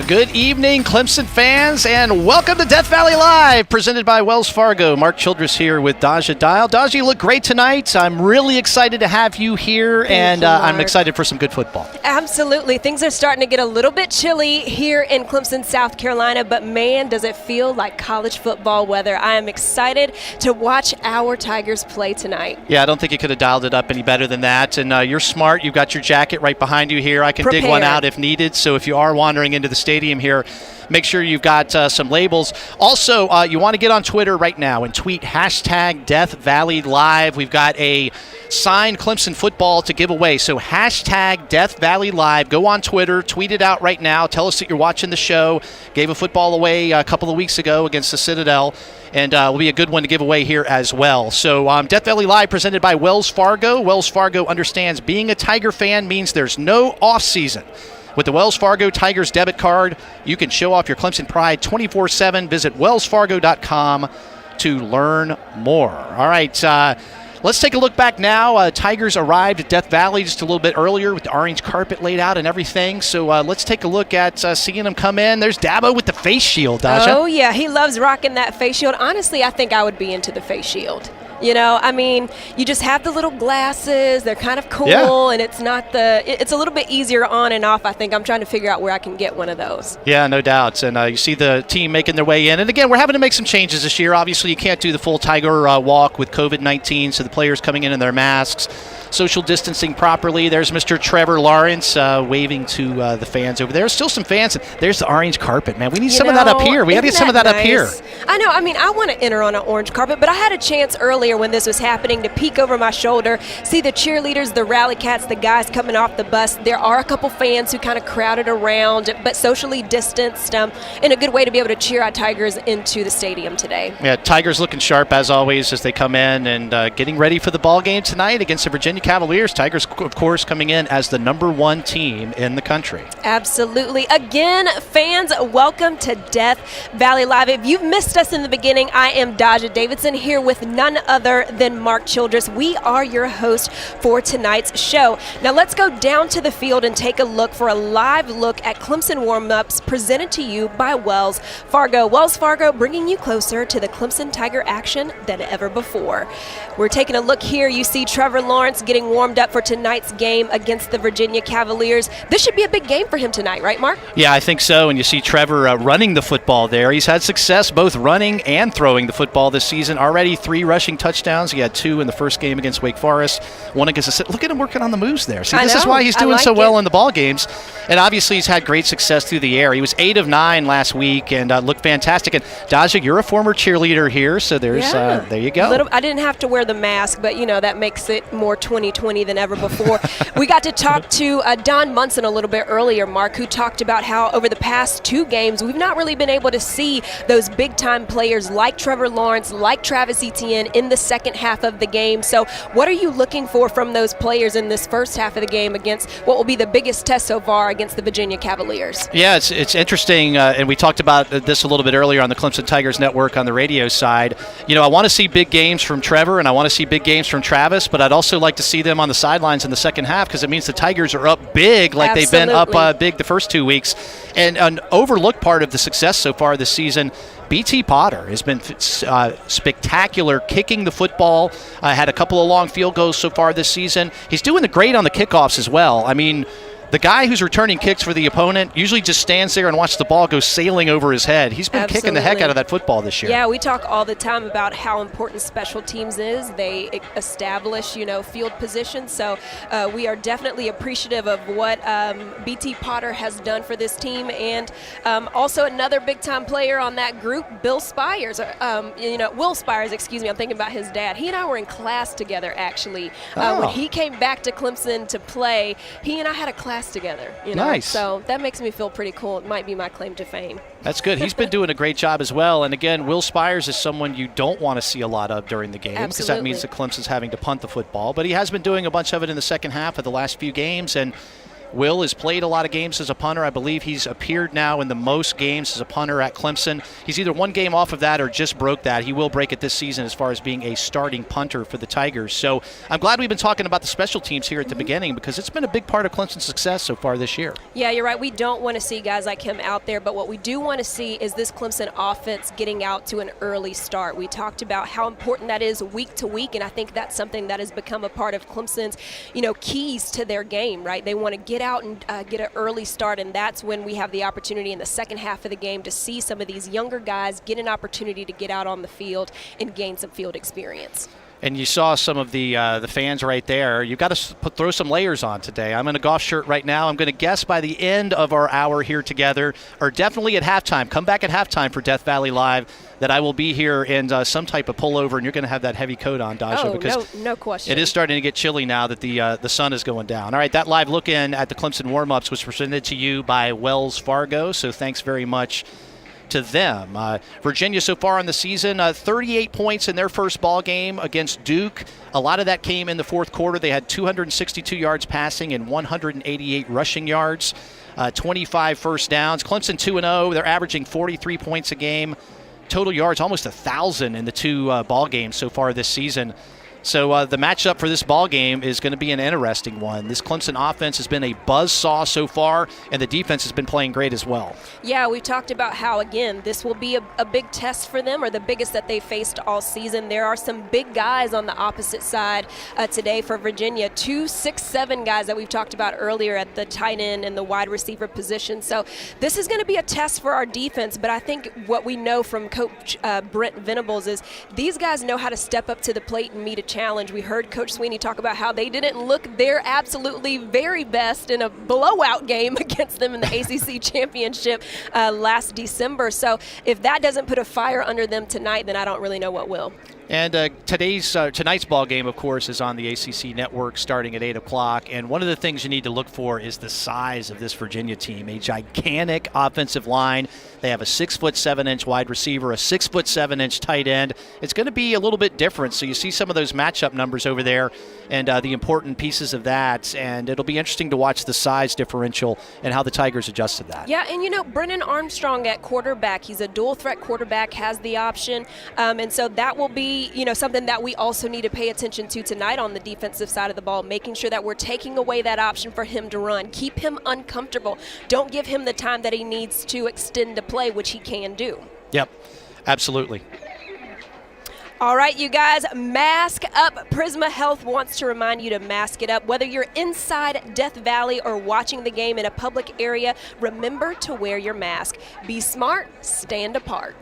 Good evening, Clemson fans, and welcome to Death Valley Live, presented by Wells Fargo. Mark Childress here with Daja. Daja, you look great tonight. I'm really excited to have you here, and I'm excited for some good football. Absolutely. Things are starting to get a little bit chilly here in Clemson, South Carolina, but man, does it feel like college football weather. I am excited to watch our Tigers play tonight. Yeah, I don't think you could have dialed it up any better than that, and you're smart. You've got your jacket right behind you here. I can dig one out if needed, so if you are wandering into the stadium here, make sure you've got some labels. Also, you want to get on Twitter right now and tweet hashtag Death Valley Live. We've got a signed Clemson football to give away, so hashtag Death Valley Live. Go on Twitter, tweet it out right now. Tell us that you're watching the show. Gave a football away a couple of weeks ago against the Citadel, and will be a good one to give away here as well. So Death Valley Live presented by Wells Fargo. Wells Fargo understands being a Tiger fan means there's no off season. With the Wells Fargo Tigers debit card, you can show off your Clemson pride 24/7. Visit wellsfargo.com to learn more. All right, let's take a look back now. Tigers arrived at Death Valley just a little bit earlier with the orange carpet laid out and everything. So let's take a look at seeing them come in. There's Dabo with the face shield, Daja. Oh, yeah, he loves rocking that face shield. Honestly, I think I would be into the face shield. You know, I mean, you just have the little glasses. They're kind of cool, and it's a little bit easier on and off, I think. I'm trying to figure out where I can get one of those. Yeah, no doubts. And you see the team making their way in. And again, we're having to make some changes this year. Obviously, you can't do the full Tiger walk with COVID-19, so the players coming in their masks, social distancing properly. There's Mr. Trevor Lawrence waving to the fans over there. Still some fans. There's the orange carpet, man. We need some of that up here. We got to get some of that up here. I know. I mean, I want to enter on an orange carpet, but I had a chance earlier when this was happening to peek over my shoulder, see the cheerleaders, the rally cats, the guys coming off the bus. There are a couple fans who kind of crowded around, but socially distanced, in a good way to be able to cheer our Tigers into the stadium today. Yeah, Tigers looking sharp as always as they come in and getting ready for the ball game tonight against the Virginia Cavaliers. Tigers, of course, coming in as the #1 team in the country. Absolutely. Again, fans, welcome to Death Valley Live. If you've missed us in the beginning, I am Daja Davidson here with none other than Mark Childress. We are your host for tonight's show. Now let's go down to the field and take a look for a live look at Clemson warm-ups presented to you by Wells Fargo. Wells Fargo bringing you closer to the Clemson Tiger action than ever before. We're taking a look here. You see Trevor Lawrence getting warmed up for tonight's game against the Virginia Cavaliers. This should be a big game for him tonight, right, Mark? Yeah, I think so. And you see Trevor running the football there. He's had success both running and throwing the football this season. Already 3 rushing touchdowns. He had 2 in the first game against Wake Forest, 1 against the. Look at him working on the moves there. See, this is why he's doing so well in the ball games. And obviously, he's had great success through the air. He was 8 of 9 last week and looked fantastic. And Daja, you're a former cheerleader here, so there's there you go. I didn't have to wear the mask, but you know that makes it more 2020 than ever before. We got to talk to Don Munson a little bit earlier, Mark, who talked about how over the past 2 games we've not really been able to see those big-time players like Trevor Lawrence, like Travis Etienne in the second half of the game. So what are you looking for from those players in this first half of the game against what will be the biggest test so far against the Virginia Cavaliers? Yeah, it's interesting, and we talked about this a little bit earlier on the Clemson Tigers Network on the radio side. You know, I want to see big games from Trevor, and I want to see big games from Travis, but I'd also like to see them on the sidelines in the second half because it means the Tigers are up big like they've been up big the first 2 weeks. And an overlooked part of the success so far this season, BT Potter has been spectacular kicking the football. Had a couple of long field goals so far this season. He's doing great on the kickoffs as well. I mean, the guy who's returning kicks for the opponent usually just stands there and watches the ball go sailing over his head. He's been kicking the heck out of that football this year. Yeah, we talk all the time about how important special teams is. They establish, field position. So we are definitely appreciative of what BT Potter has done for this team. And also another big-time player on that group, Will Spires, excuse me. I'm thinking about his dad. He and I were in class together, actually. When he came back to Clemson to play, he and I had a class together. Nice. So that makes me feel pretty cool. It might be my claim to fame. That's good. He's been doing a great job as well. And again, Will Spires is someone you don't want to see a lot of during the game because that means that Clemson's having to punt the football. But he has been doing a bunch of it in the second half of the last few games. And Will has played a lot of games as a punter. I believe he's appeared now in the most games as a punter at Clemson. He's either one game off of that or just broke that. He will break it this season as far as being a starting punter for the Tigers. So I'm glad we've been talking about the special teams here at the beginning, because it's been a big part of Clemson's success so far this year. Yeah, you're right. We don't want to see guys like him out there, but what we do want to see is this Clemson offense getting out to an early start. We talked about how important that is week to week, and I think that's something that has become a part of Clemson's, keys to their game, right? They want to get out and get an early start, and that's when we have the opportunity in the second half of the game to see some of these younger guys get an opportunity to get out on the field and gain some field experience. And you saw some of the fans right there. You've got to throw some layers on today. I'm in a golf shirt right now. I'm going to guess by the end of our hour here together, or definitely at halftime, come back at halftime for Death Valley Live, that I will be here in some type of pullover, and you're going to have that heavy coat on, Daja. Because no question. It is starting to get chilly now that the sun is going down. All right, that live look in at the Clemson warm-ups was presented to you by Wells Fargo, so thanks very much to them. Virginia so far in the season, 38 points in their first ball game against Duke. A lot of that came in the fourth quarter. They had 262 yards passing and 188 rushing yards, 25 first downs. Clemson 2-0. They're averaging 43 points a game. Total yards almost 1,000 in the two ball games so far this season. So the matchup for this ball game is going to be an interesting one. This Clemson offense has been a buzzsaw so far, and the defense has been playing great as well. Yeah, we've talked about how, again, this will be a big test for them, or the biggest that they faced all season. There are some big guys on the opposite side today for Virginia. 2 6'7" guys that we've talked about earlier at the tight end and the wide receiver position. So this is going to be a test for our defense, but I think what we know from Coach Brent Venables is these guys know how to step up to the plate and meet a challenge. We heard Coach Swinney talk about how they didn't look their absolutely very best in a blowout game against them in the ACC championship last December. So if that doesn't put a fire under them tonight, then I don't really know what will. And tonight's ball game, of course, is on the ACC network starting at 8 o'clock. And one of the things you need to look for is the size of this Virginia team. A gigantic offensive line. They have a 6'7" wide receiver, a 6'7" tight end. It's going to be a little bit different. So you see some of those matchup numbers over there and the important pieces of that. And it'll be interesting to watch the size differential and how the Tigers adjusted that. Yeah, and Brennan Armstrong at quarterback, he's a dual threat quarterback, has the option. And so that will be something that we also need to pay attention to tonight on the defensive side of the ball, making sure that we're taking away that option for him to run. Keep him uncomfortable. Don't give him the time that he needs to extend the play, which he can do. Yep, absolutely. All right, you guys, mask up. Prisma Health wants to remind you to mask it up. Whether you're inside Death Valley or watching the game in a public area, remember to wear your mask. Be smart, stand apart.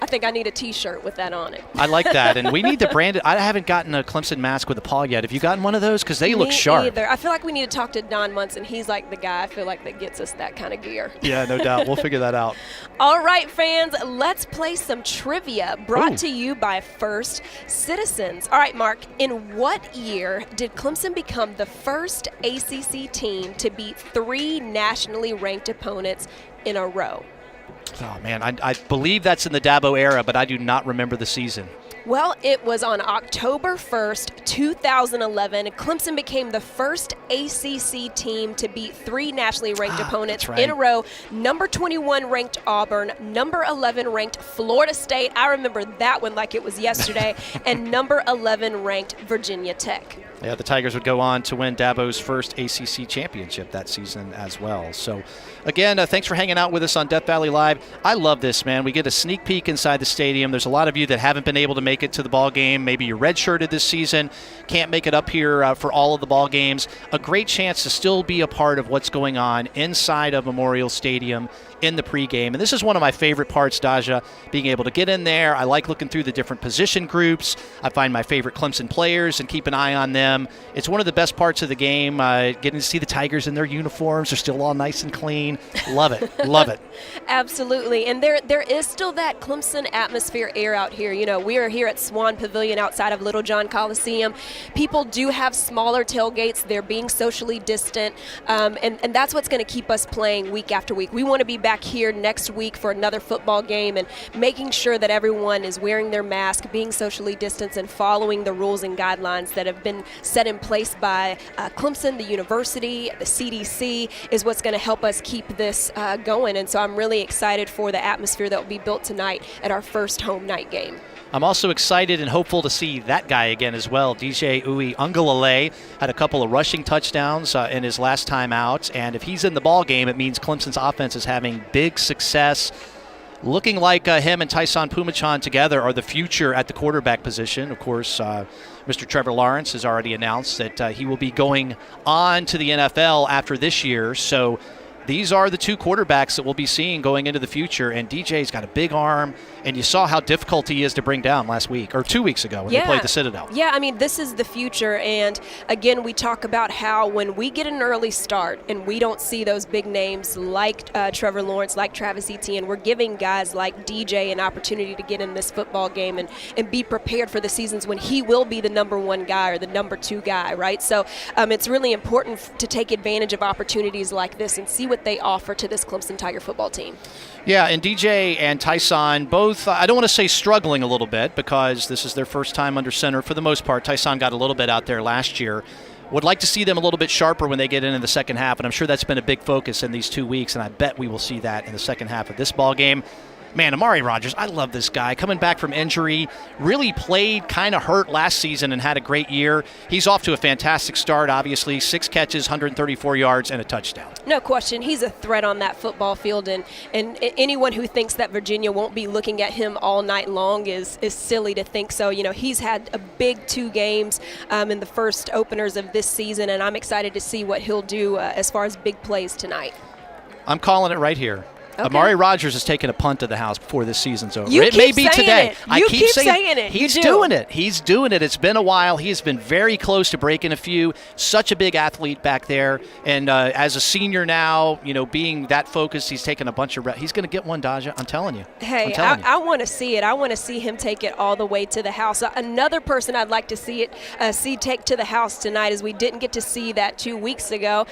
I think I need a T-shirt with that on it. I like that, and we need to brand it. I haven't gotten a Clemson mask with a paw yet. Have you gotten one of those? Because they look sharp. Either. I feel like we need to talk to Don Munson. He's like the guy I feel like that gets us that kind of gear. Yeah, no doubt. We'll figure that out. All right, fans, let's play some trivia brought to you by First Citizens. All right, Mark, in what year did Clemson become the first ACC team to beat 3 nationally ranked opponents in a row? Oh, man, I believe that's in the Dabo era, but I do not remember the season. Well, it was on October 1st, 2011. Clemson became the first ACC team to beat 3 nationally ranked opponents in a row. Number 21 ranked Auburn, number 11 ranked Florida State. I remember that one like it was yesterday. And number 11 ranked Virginia Tech. Yeah, the Tigers would go on to win Dabo's first ACC championship that season as well. So, again, thanks for hanging out with us on Death Valley Live. I love this, man. We get a sneak peek inside the stadium. There's a lot of you that haven't been able to make it to the ball game. Maybe you're redshirted this season, can't make it up here for all of the ball games. A great chance to still be a part of what's going on inside of Memorial Stadium in the pregame. And this is one of my favorite parts, Daja, being able to get in there. I like looking through the different position groups. I find my favorite Clemson players and keep an eye on them. It's one of the best parts of the game, getting to see the Tigers in their uniforms. They're still all nice and clean. Love it. Love it. Absolutely. And there is still that Clemson atmosphere air out here. We are here at Swan Pavilion outside of Little John Coliseum. People do have smaller tailgates. They're being socially distant. And that's what's going to keep us playing week after week. We want to be back back here next week for another football game and making sure that everyone is wearing their mask, being socially distanced, and following the rules and guidelines that have been set in place by Clemson, the university, the CDC, is what's going to help us keep this going. And so I'm really excited for the atmosphere that will be built tonight at our first home night game. I'm also excited and hopeful to see that guy again as well. DJ Uiagalelei had a couple of rushing touchdowns in his last time out, and if he's in the ball game, it means Clemson's offense is having big success. Looking like him and Tyson Pumachan together are the future at the quarterback position. Of course, Mr. Trevor Lawrence has already announced that he will be going on to the NFL after this year, so these are the two quarterbacks that we'll be seeing going into the future, and DJ's got a big arm, and you saw how difficult he is to bring down last week, or 2 weeks ago when they played the Citadel. Yeah, I mean, this is the future, and again, we talk about how when we get an early start and we don't see those big names like Trevor Lawrence, like Travis Etienne, we're giving guys like DJ an opportunity to get in this football game and be prepared for the seasons when he will be the number one guy or the number two guy, right? So it's really important to take advantage of opportunities like this and see what they offer to this Clemson Tiger football team. Yeah, and DJ and Tyson both, I don't want to say struggling a little bit because this is their first time under center for the most part. Tyson got a little bit out there last year. Would like to see them a little bit sharper when they get in the second half, and I'm sure that's been a big focus in these 2 weeks, and I bet we will see that in the second half of this ball game. Man, Amari Rodgers, I love this guy. Coming back from injury, really played kind of hurt last season and had a great year. He's off to a fantastic start, obviously. 6 catches, 134 yards, and a touchdown. No question. He's a threat on that football field, and anyone who thinks that Virginia won't be looking at him all night long is silly to think so. You know, he's had a big 2 games in the first openers of this season, and I'm excited to see what he'll do as far as big plays tonight. I'm calling it right here. Okay. Amari Rodgers is taking a punt to the house before this season's over. You it may be today. I keep saying it. He's doing it. He's doing it. It's been a while. He's been very close to breaking a few. Such a big athlete back there. And as a senior now, you know, being that focused, he's taking a bunch of reps. He's going to get one, Daja. I'm telling you. Hey, I want to see it. I want to see him take it all the way to the house. Another person I'd like to see take to the house tonight, as we didn't get to see that 2 weeks ago,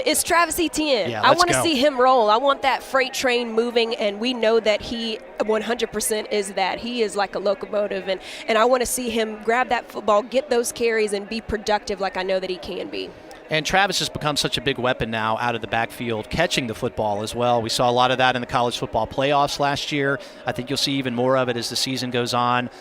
is Travis Etienne. Yeah, I want to see him roll. I want that freight train moving, and we know that he 100% is that. He is like a locomotive, and I want to see him grab that football, get those carries, and be productive like I know that he can be. And Travis has become such a big weapon now out of the backfield, catching the football as well. We saw a lot of that in the college football playoffs last year. I think you'll see even more of it as the season goes on.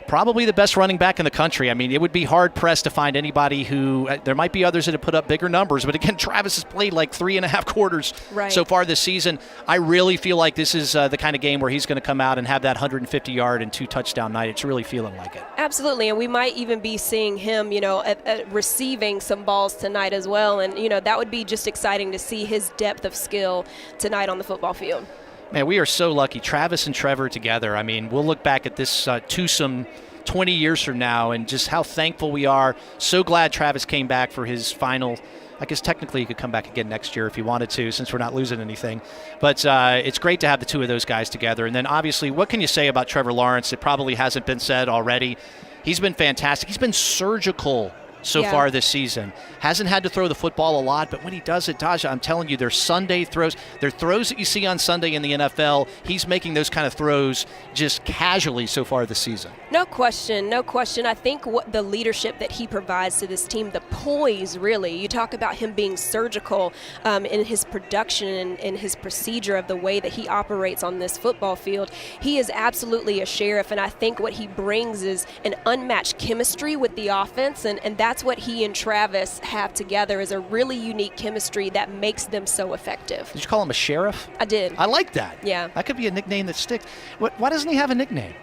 Probably the best running back in the country. I mean, it would be hard-pressed to find anybody who – there might be others that have put up bigger numbers, but again, Travis has played like 3.5 quarters so far this season. I really feel like this is the kind of game where he's going to come out and have that 150-yard and 2-touchdown night. It's really feeling like it. Absolutely, and we might even be seeing him, you know, receiving some balls tonight as well, and, you know, that would be just exciting to see his depth of skill tonight on the football field. Man, we are so lucky. Travis and Trevor together. I mean, we'll look back at this twosome 20 years from now and just how thankful we are. So glad Travis came back for his final. I guess technically he could come back again next year if he wanted to, since we're not losing anything. But it's great to have the two of those guys together. And then obviously, what can you say about Trevor Lawrence? It probably hasn't been said already. He's been fantastic. He's been surgical so far this season. Hasn't had to throw the football a lot, but when he does it, Daja, I'm telling you, they're Sunday throws. They're throws that you see on Sunday in the NFL. He's making those kind of throws just casually so far this season. No question, no question. I think what the leadership that he provides to this team, the poise, really. You talk about him being surgical in his production and in his procedure of the way that he operates on this football field. He is absolutely a sheriff, and I think what he brings is an unmatched chemistry with the offense, and that's what he and Travis have together, is a really unique chemistry that makes them so effective. Did you call him a sheriff? I did. I like that. Yeah. That could be a nickname that sticks. Why doesn't he have a nickname?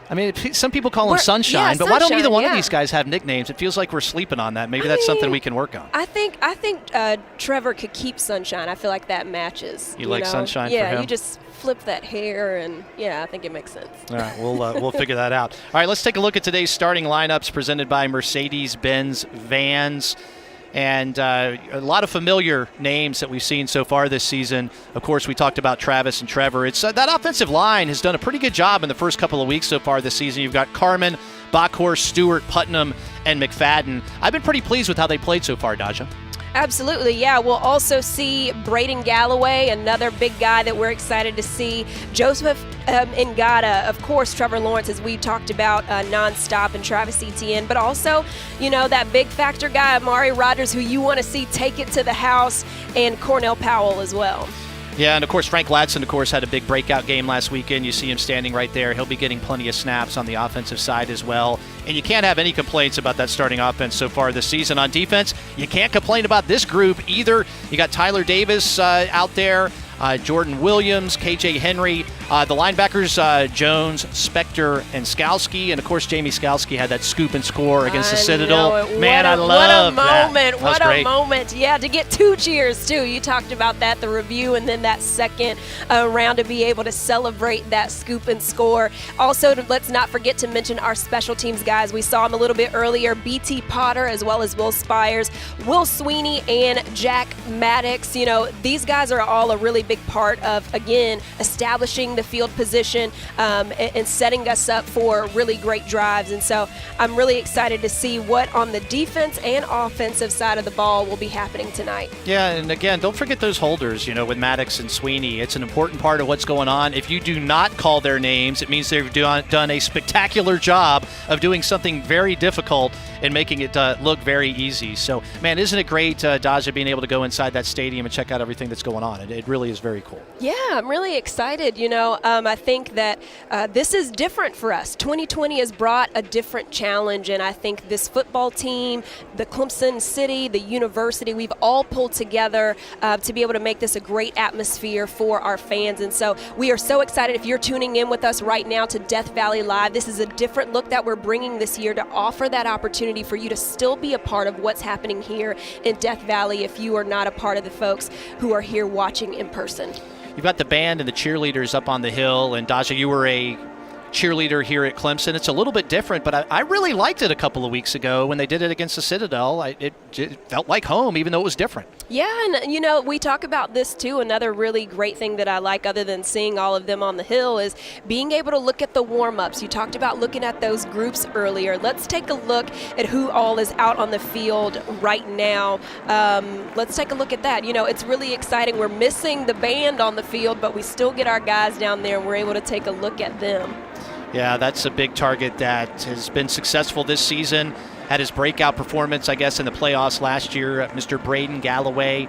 I mean, some people call him Sunshine, but why don't either one of these guys have nicknames? It feels like we're sleeping on that. Maybe that's something we can work on. I think Trevor could keep Sunshine. I feel like that matches. You like know? Sunshine for him? Yeah, you just flip that hair, and I think it makes sense. All right, we'll figure that out. All right, let's take a look at today's starting lineups presented by Mercedes-Benz Vans. And a lot of familiar names that we've seen so far this season. Of course, we talked about Travis and Trevor. It's that offensive line has done a pretty good job in the first couple of weeks so far this season. You've got Carmen, Backhorst, Stewart, Putnam, and McFadden. I've been pretty pleased with how they played so far, Daja. Absolutely, yeah. We'll also see Braden Galloway, another big guy that we're excited to see. Joseph Ngata, of course, Trevor Lawrence, as we talked about nonstop, and Travis Etienne, but also, that big factor guy, Amari Rodgers, who you want to see take it to the house, and Cornell Powell as well. Yeah, and of course, Frank Ladson, had a big breakout game last weekend. You see him standing right there. He'll be getting plenty of snaps on the offensive side as well. And you can't have any complaints about that starting offense so far this season. On defense, you can't complain about this group either. You got Tyler Davis out there, Jordan Williams, KJ Henry, the linebackers, Jones, Spector, and Skalski. And, of course, Jamie Skalski had that scoop and score against the Citadel. Man, I love that. What a moment. Yeah, to get 2 cheers, too. You talked about that, the review, and then that second round to be able to celebrate that scoop and score. Also, let's not forget to mention our special teams guys. We saw them a little bit earlier, B.T. Potter as well as Will Spires, Will Swinney, and Jack Maddox. These guys are all a really big part of, again, establishing the field position and setting us up for really great drives. And so I'm really excited to see what on the defense and offensive side of the ball will be happening tonight. Yeah, and again, don't forget those holders, with Maddox and Swinney. It's an important part of what's going on. If you do not call their names, it means they've done a spectacular job of doing something very difficult and making it look very easy. So, man, isn't it great, Daja, being able to go inside that stadium and check out everything that's going on? It really is very cool. Yeah, I'm really excited. I think that this is different for us. 2020 has brought a different challenge, and I think this football team, the Clemson City, the university, we've all pulled together to be able to make this a great atmosphere for our fans. And so we are so excited. If you're tuning in with us right now to Death Valley Live, this is a different look that we're bringing this year to offer that opportunity for you to still be a part of what's happening here in Death Valley if you are not a part of the folks who are here watching in person. You've got the band and the cheerleaders up on the hill, and Daja, you were a cheerleader here at Clemson. It's a little bit different, but I really liked it a couple of weeks ago when they did it against the Citadel. It felt like home, even though it was different. Yeah, and we talk about this too. Another really great thing that I like, other than seeing all of them on the hill, is being able to look at the warm-ups. You talked about looking at those groups earlier. Let's take a look at who all is out on the field right now. Let's take a look at that. It's really exciting. We're missing the band on the field, but we still get our guys down there, and we're able to take a look at them. Yeah, that's a big target that has been successful this season. Had his breakout performance, I guess, in the playoffs last year, Mr. Braden Galloway.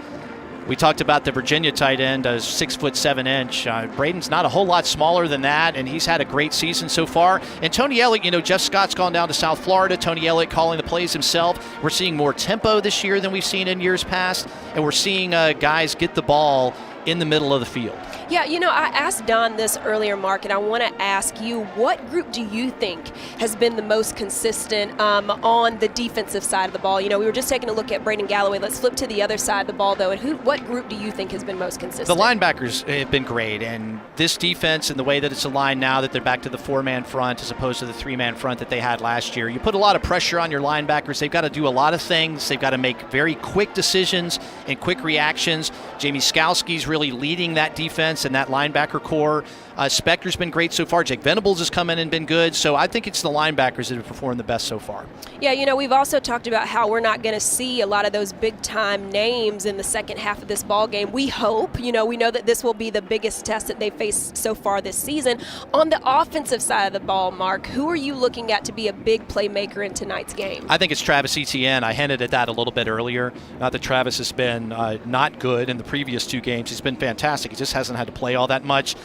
We talked about the Virginia tight end, a 6'7". Braden's not a whole lot smaller than that, and he's had a great season so far. And Tony Elliott, Jeff Scott's gone down to South Florida. Tony Elliott calling the plays himself. We're seeing more tempo this year than we've seen in years past, and we're seeing guys get the ball in the middle of the field. Yeah, I asked Don this earlier, Mark, and I want to ask you, what group do you think has been the most consistent on the defensive side of the ball? We were just taking a look at Braden Galloway. Let's flip to the other side of the ball, though. And what group do you think has been most consistent? The linebackers have been great, and this defense and the way that it's aligned now that they're back to the 4-man front as opposed to the 3-man front that they had last year. You put a lot of pressure on your linebackers. They've got to do a lot of things. They've got to make very quick decisions and quick reactions. Jamie Skalski's really leading that defense and that linebacker core. Spector's been great so far. Jake Venables has come in and been good. So I think it's the linebackers that have performed the best so far. Yeah, we've also talked about how we're not going to see a lot of those big-time names in the second half of this ball game. We hope. We know that this will be the biggest test that they've faced so far this season. On the offensive side of the ball, Mark, who are you looking at to be a big playmaker in tonight's game? I think it's Travis Etienne. I hinted at that a little bit earlier. Not that Travis has been not good in the previous 2 games. He's been fantastic. He just hasn't had to play all that much.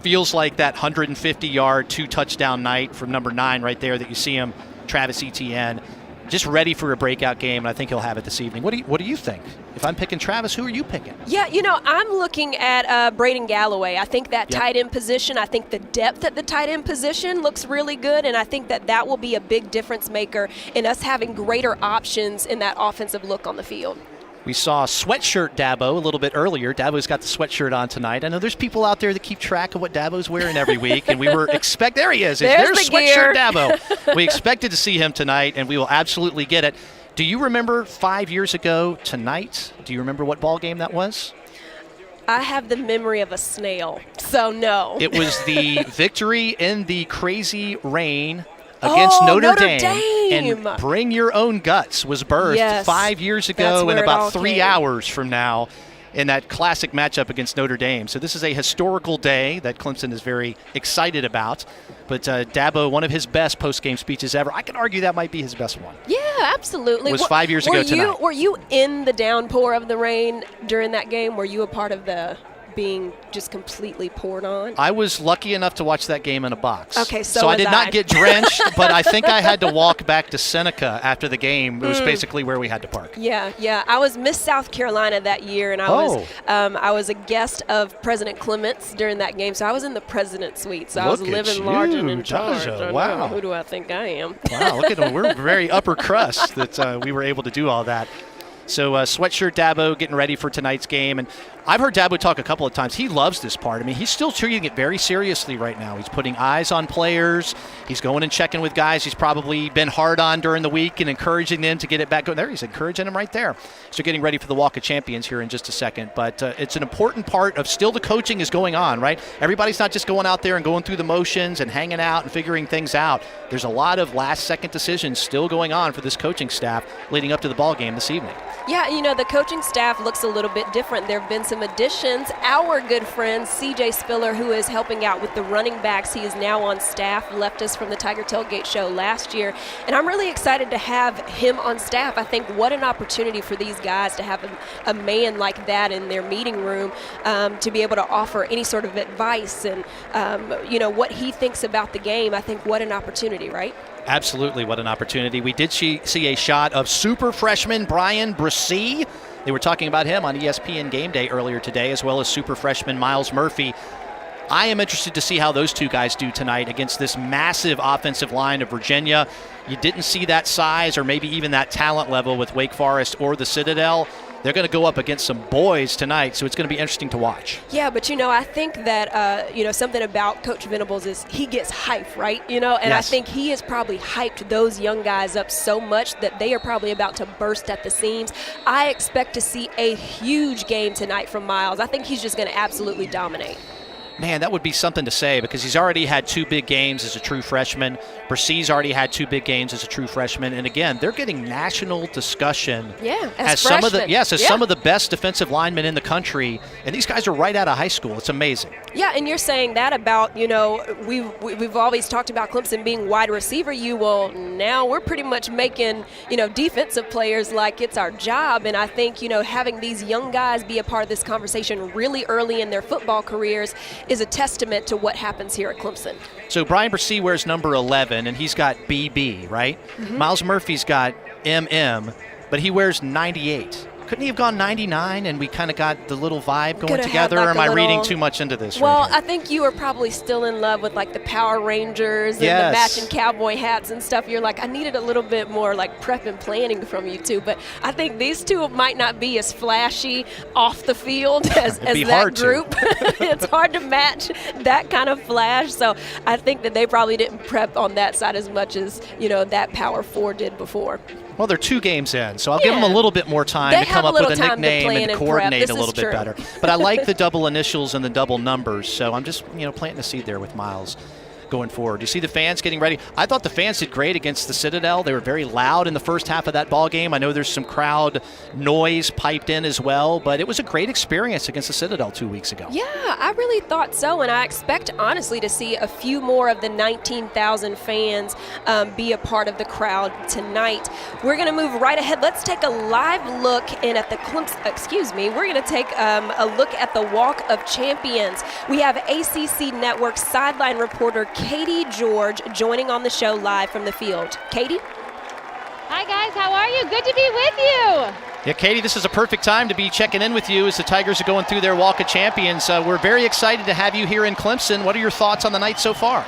Feels like that 150-yard, 2-touchdown night from number 9 right there that you see him, Travis Etienne, just ready for a breakout game, and I think he'll have it this evening. What do you think? If I'm picking Travis, who are you picking? Yeah, I'm looking at Braden Galloway. I think that tight end position, I think the depth at the tight end position looks really good, and I think that will be a big difference maker in us having greater options in that offensive look on the field. We saw sweatshirt Dabo a little bit earlier. Dabo's got the sweatshirt on tonight. I know there's people out there that keep track of what Dabo's wearing every week, and we were there he is. There's sweatshirt Dabo. We expected to see him tonight, and we will absolutely get it. Do you remember 5 years ago tonight? Do you remember what ball game that was? I have the memory of a snail, so no. It was the victory in the crazy rain against Notre Dame. And Bring Your Own Guts was birthed 5 years ago in about 3 hours from now in that classic matchup against Notre Dame. So this is a historical day that Clemson is very excited about. But Dabo, one of his best post-game speeches ever. I could argue that might be his best one. Yeah, absolutely. Was 5 years ago tonight. Were you in the downpour of the rain during that game? Were you a part of the being just completely poured on? I was lucky enough to watch that game in a box. Okay, so I did not get drenched, but I think I had to walk back to Seneca after the game. It was basically where we had to park. Yeah. I was Miss South Carolina that year, and I was a guest of President Clements during that game, so I was in the president's suite. So I was living large and in charge. Wow. Who do I think I am? Wow, look at them. We're very upper crust that we were able to do all that. So sweatshirt Dabo getting ready for tonight's game. And I've heard Dabo talk a couple of times. He loves this part. I mean, he's still treating it very seriously right now. He's putting eyes on players. He's going and checking with guys he's probably been hard on during the week and encouraging them to get it back going. There, he's encouraging them right there. So getting ready for the Walk of Champions here in just a second. But it's an important part of still the coaching is going on, right? Everybody's not just going out there and going through the motions and hanging out and figuring things out. There's a lot of last-second decisions still going on for this coaching staff leading up to the ball game this evening. Yeah, the coaching staff looks a little bit different. There have been some additions. Our good friend, C.J. Spiller, who is helping out with the running backs, he is now on staff, left us from the Tiger Tailgate show last year. And I'm really excited to have him on staff. I think what an opportunity for these guys to have a man like that in their meeting room to be able to offer any sort of advice and, what he thinks about the game. I think what an opportunity, right? Absolutely, what an opportunity. We did see a shot of super freshman Brian Bresee. They were talking about him on ESPN Game Day earlier today, as well as super freshman Miles Murphy. I am interested to see how those two guys do tonight against this massive offensive line of Virginia. You didn't see that size or maybe even that talent level with Wake Forest or the Citadel. They're going to go up against some boys tonight, so it's going to be interesting to watch. Yeah, but, I think that, something about Coach Venables is he gets hype, right? And yes. I think he has probably hyped those young guys up so much that they are probably about to burst at the seams. I expect to see a huge game tonight from Miles. I think he's just going to absolutely dominate. Man, that would be something to say because he's already had 2 big games as a true freshman. Bresee's already had 2 big games as a true freshman. And again, they're getting national discussion as some of the best defensive linemen in the country. And these guys are right out of high school. It's amazing. Yeah, and you're saying that about, we've always talked about Clemson being wide receiver. Now we're pretty much making, defensive players like it's our job. And I think, having these young guys be a part of this conversation really early in their football careers is a testament to what happens here at Clemson. So Brian Bresee wears number 11, and he's got BB, right? Mm-hmm. Miles Murphy's got MM, but he wears 98. Couldn't he have gone 99 and we kind of got the little vibe going together? Or am I reading too much into this? Well, right I think you were probably still in love with like the Power Rangers and the matching cowboy hats and stuff. You're like, I needed a little bit more like prep and planning from you two. But I think these two might not be as flashy off the field as that group. It's hard to match that kind of flash. So I think that they probably didn't prep on that side as much as, that Power 4 did before. Well, they're 2 games in, so I'll give them a little bit more time to come up with a nickname and to coordinate a little bit better. But I like the double initials and the double numbers, so I'm just, planting a seed there with Miles going forward. You see the fans getting ready. I thought the fans did great against the Citadel. They were very loud in the first half of that ball game. I know there's some crowd noise piped in as well, but it was a great experience against the Citadel 2 weeks ago. Yeah, I really thought so, and I expect, honestly, to see a few more of the 19,000 fans be a part of the crowd tonight. We're going to move right ahead. Let's take a live look in at the we're going to take a look at the Walk of Champions. We have ACC Network sideline reporter Katie George joining on the show live from the field. Katie? Hi, guys. How are you? Good to be with you. Yeah, Katie, this is a perfect time to be checking in with you as the Tigers are going through their Walk of Champions. We're very excited to have you here in Clemson. What are your thoughts on the night so far?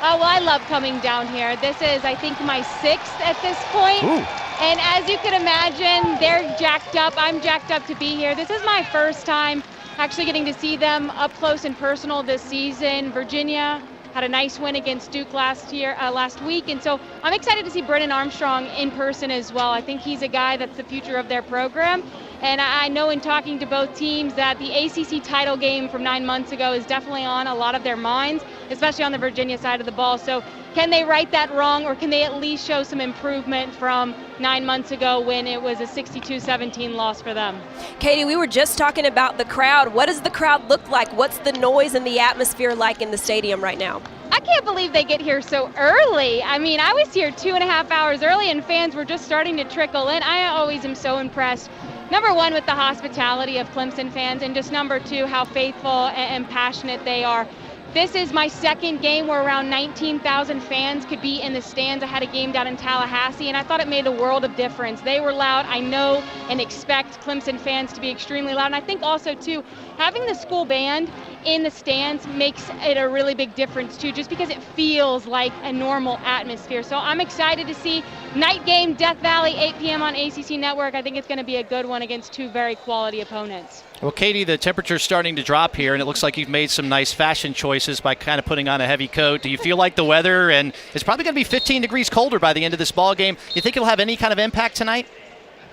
Oh, well, I love coming down here. This is, I think, my 6th at this point. Ooh. And as you can imagine, they're jacked up. I'm jacked up to be here. This is my first time actually getting to see them up close and personal this season. Virginia had a nice win against Duke last week, and so I'm excited to see Brennan Armstrong in person as well. I think he's a guy that's the future of their program, and I know in talking to both teams that the ACC title game from 9 months ago is definitely on a lot of their minds. especially on the Virginia side of the ball. So can they right that wrong, or can they at least show some improvement from 9 months ago when it was a 62-17 loss for them? Katie, we were just talking about the crowd. What does the crowd look like? What's the noise and the atmosphere like in the stadium right now? I can't believe they get here so early. I mean, I was here 2.5 hours early and fans were just starting to trickle in. I always am so impressed. Number one, with the hospitality of Clemson fans, and just number two, how faithful and passionate they are. This is my second game where around 19,000 fans could be in the stands. I had a game down in Tallahassee, and I thought it made a world of difference. They were loud. I know and expect Clemson fans to be extremely loud. And I think also, too, having the school band in the stands makes it a really big difference, too, just because it feels like a normal atmosphere. So I'm excited to see night game, Death Valley, 8 p.m. on ACC Network. I think it's going to be a good one against two very quality opponents. Well, Katie, the temperature's starting to drop here, and it looks like you've made some nice fashion choices by kind of putting on a heavy coat. Do you feel like the weather, and it's probably going to be 15 degrees colder by the end of this ball game, you think it'll have any kind of impact tonight?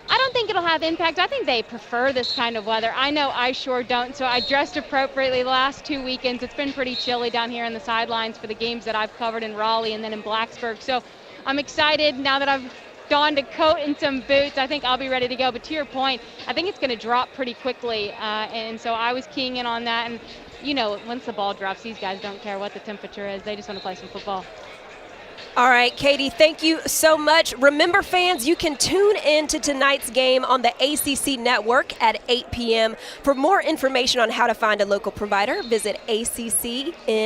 I don't think it'll have impact. I think they prefer this kind of weather. I know I sure don't, so I dressed appropriately. The last 2 weekends, it's been pretty chilly down here in the sidelines for the games that I've covered in Raleigh and then in Blacksburg. So I'm excited now that I've donned a coat and some boots. I think I'll be ready to go. But to your point, I think it's going to drop pretty quickly, and so I was keying in on that. And, you know, once the ball drops, these guys don't care what the temperature is. They just want to play some football. All right, Katie, thank you so much. Remember, fans, you can tune in to tonight's game on the ACC Network at 8 p.m. For more information on how to find a local provider, visit accn.com.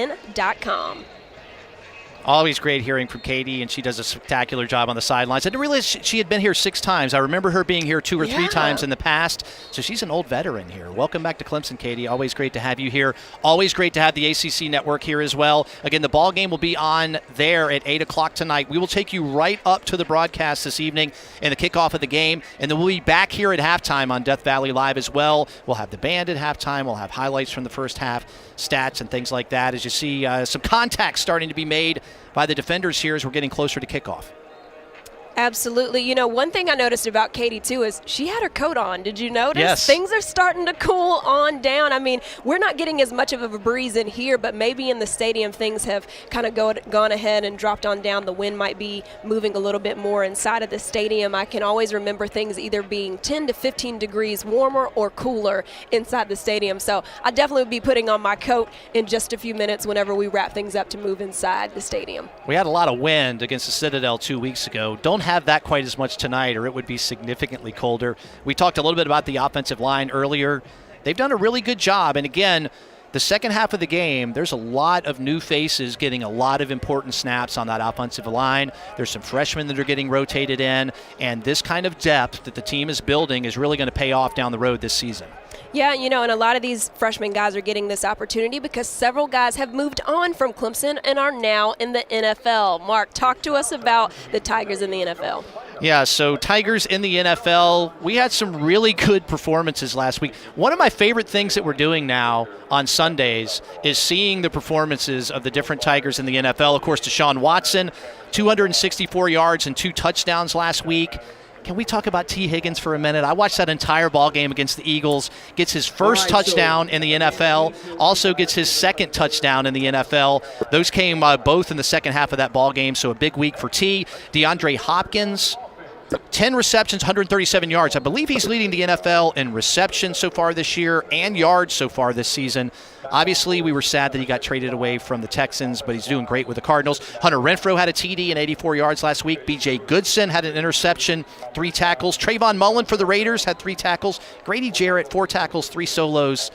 Always great hearing from Katie, and she does a spectacular job on the sidelines. I didn't realize she had been here 6 times. I remember her being here 2 or 3 times in the past, so she's an old veteran here. Welcome back to Clemson, Katie. Always great to have you here. Always great to have the ACC Network here as well. Again, the ball game will be on there at 8 o'clock tonight. We will take you right up to the broadcast this evening and the kickoff of the game, and then we'll be back here at halftime on Death Valley Live as well. We'll have the band at halftime. We'll have highlights from the first half, stats and things like that, as you see some contact starting to be made by the defenders here as we're getting closer to kickoff. Absolutely. You know, one thing I noticed about Katie, too, is she had her coat on. Did you notice? Yes. Things are starting to cool on down. I mean, we're not getting as much of a breeze in here, but maybe in the stadium things have kind of gone ahead and dropped on down. The wind might be moving a little bit more inside of the stadium. I can always remember things either being 10 to 15 degrees warmer or cooler inside the stadium. So I definitely will be putting on my coat in just a few minutes whenever we wrap things up to move inside the stadium. We had a lot of wind against the Citadel 2 weeks ago. Don't have that quite as much tonight, or it would be significantly colder. We talked a little bit about the offensive line earlier. They've done a really good job, and again, the second half of the game, there's a lot of new faces getting a lot of important snaps on that offensive line. There's some freshmen that are getting rotated in, and this kind of depth that the team is building is really going to pay off down the road this season. Yeah, you know, and a lot of these freshman guys are getting this opportunity because several guys have moved on from Clemson and are now in the NFL. Mark, talk to us about the Tigers in the NFL. Yeah, so Tigers in the NFL, we had some really good performances last week. One of my favorite things that we're doing now on Sundays is seeing the performances of the different Tigers in the NFL. Of course, Deshaun Watson, 264 yards and 2 touchdowns last week. Can we talk about T. Higgins for a minute? I watched that entire ball game against the Eagles. Gets his first touchdown in the NFL. Also gets his second touchdown in the NFL. Those came both in the second half of that ball game, so a big week for T. DeAndre Hopkins, 10 receptions, 137 yards. I believe he's leading the NFL in receptions so far this year and yards so far this season. Obviously, we were sad that he got traded away from the Texans, but he's doing great with the Cardinals. Hunter Renfrow had a TD and 84 yards last week. B.J. Goodson had an interception, 3 tackles. Trayvon Mullen for the Raiders had 3 tackles. Grady Jarrett, 4 tackles, 3 solos.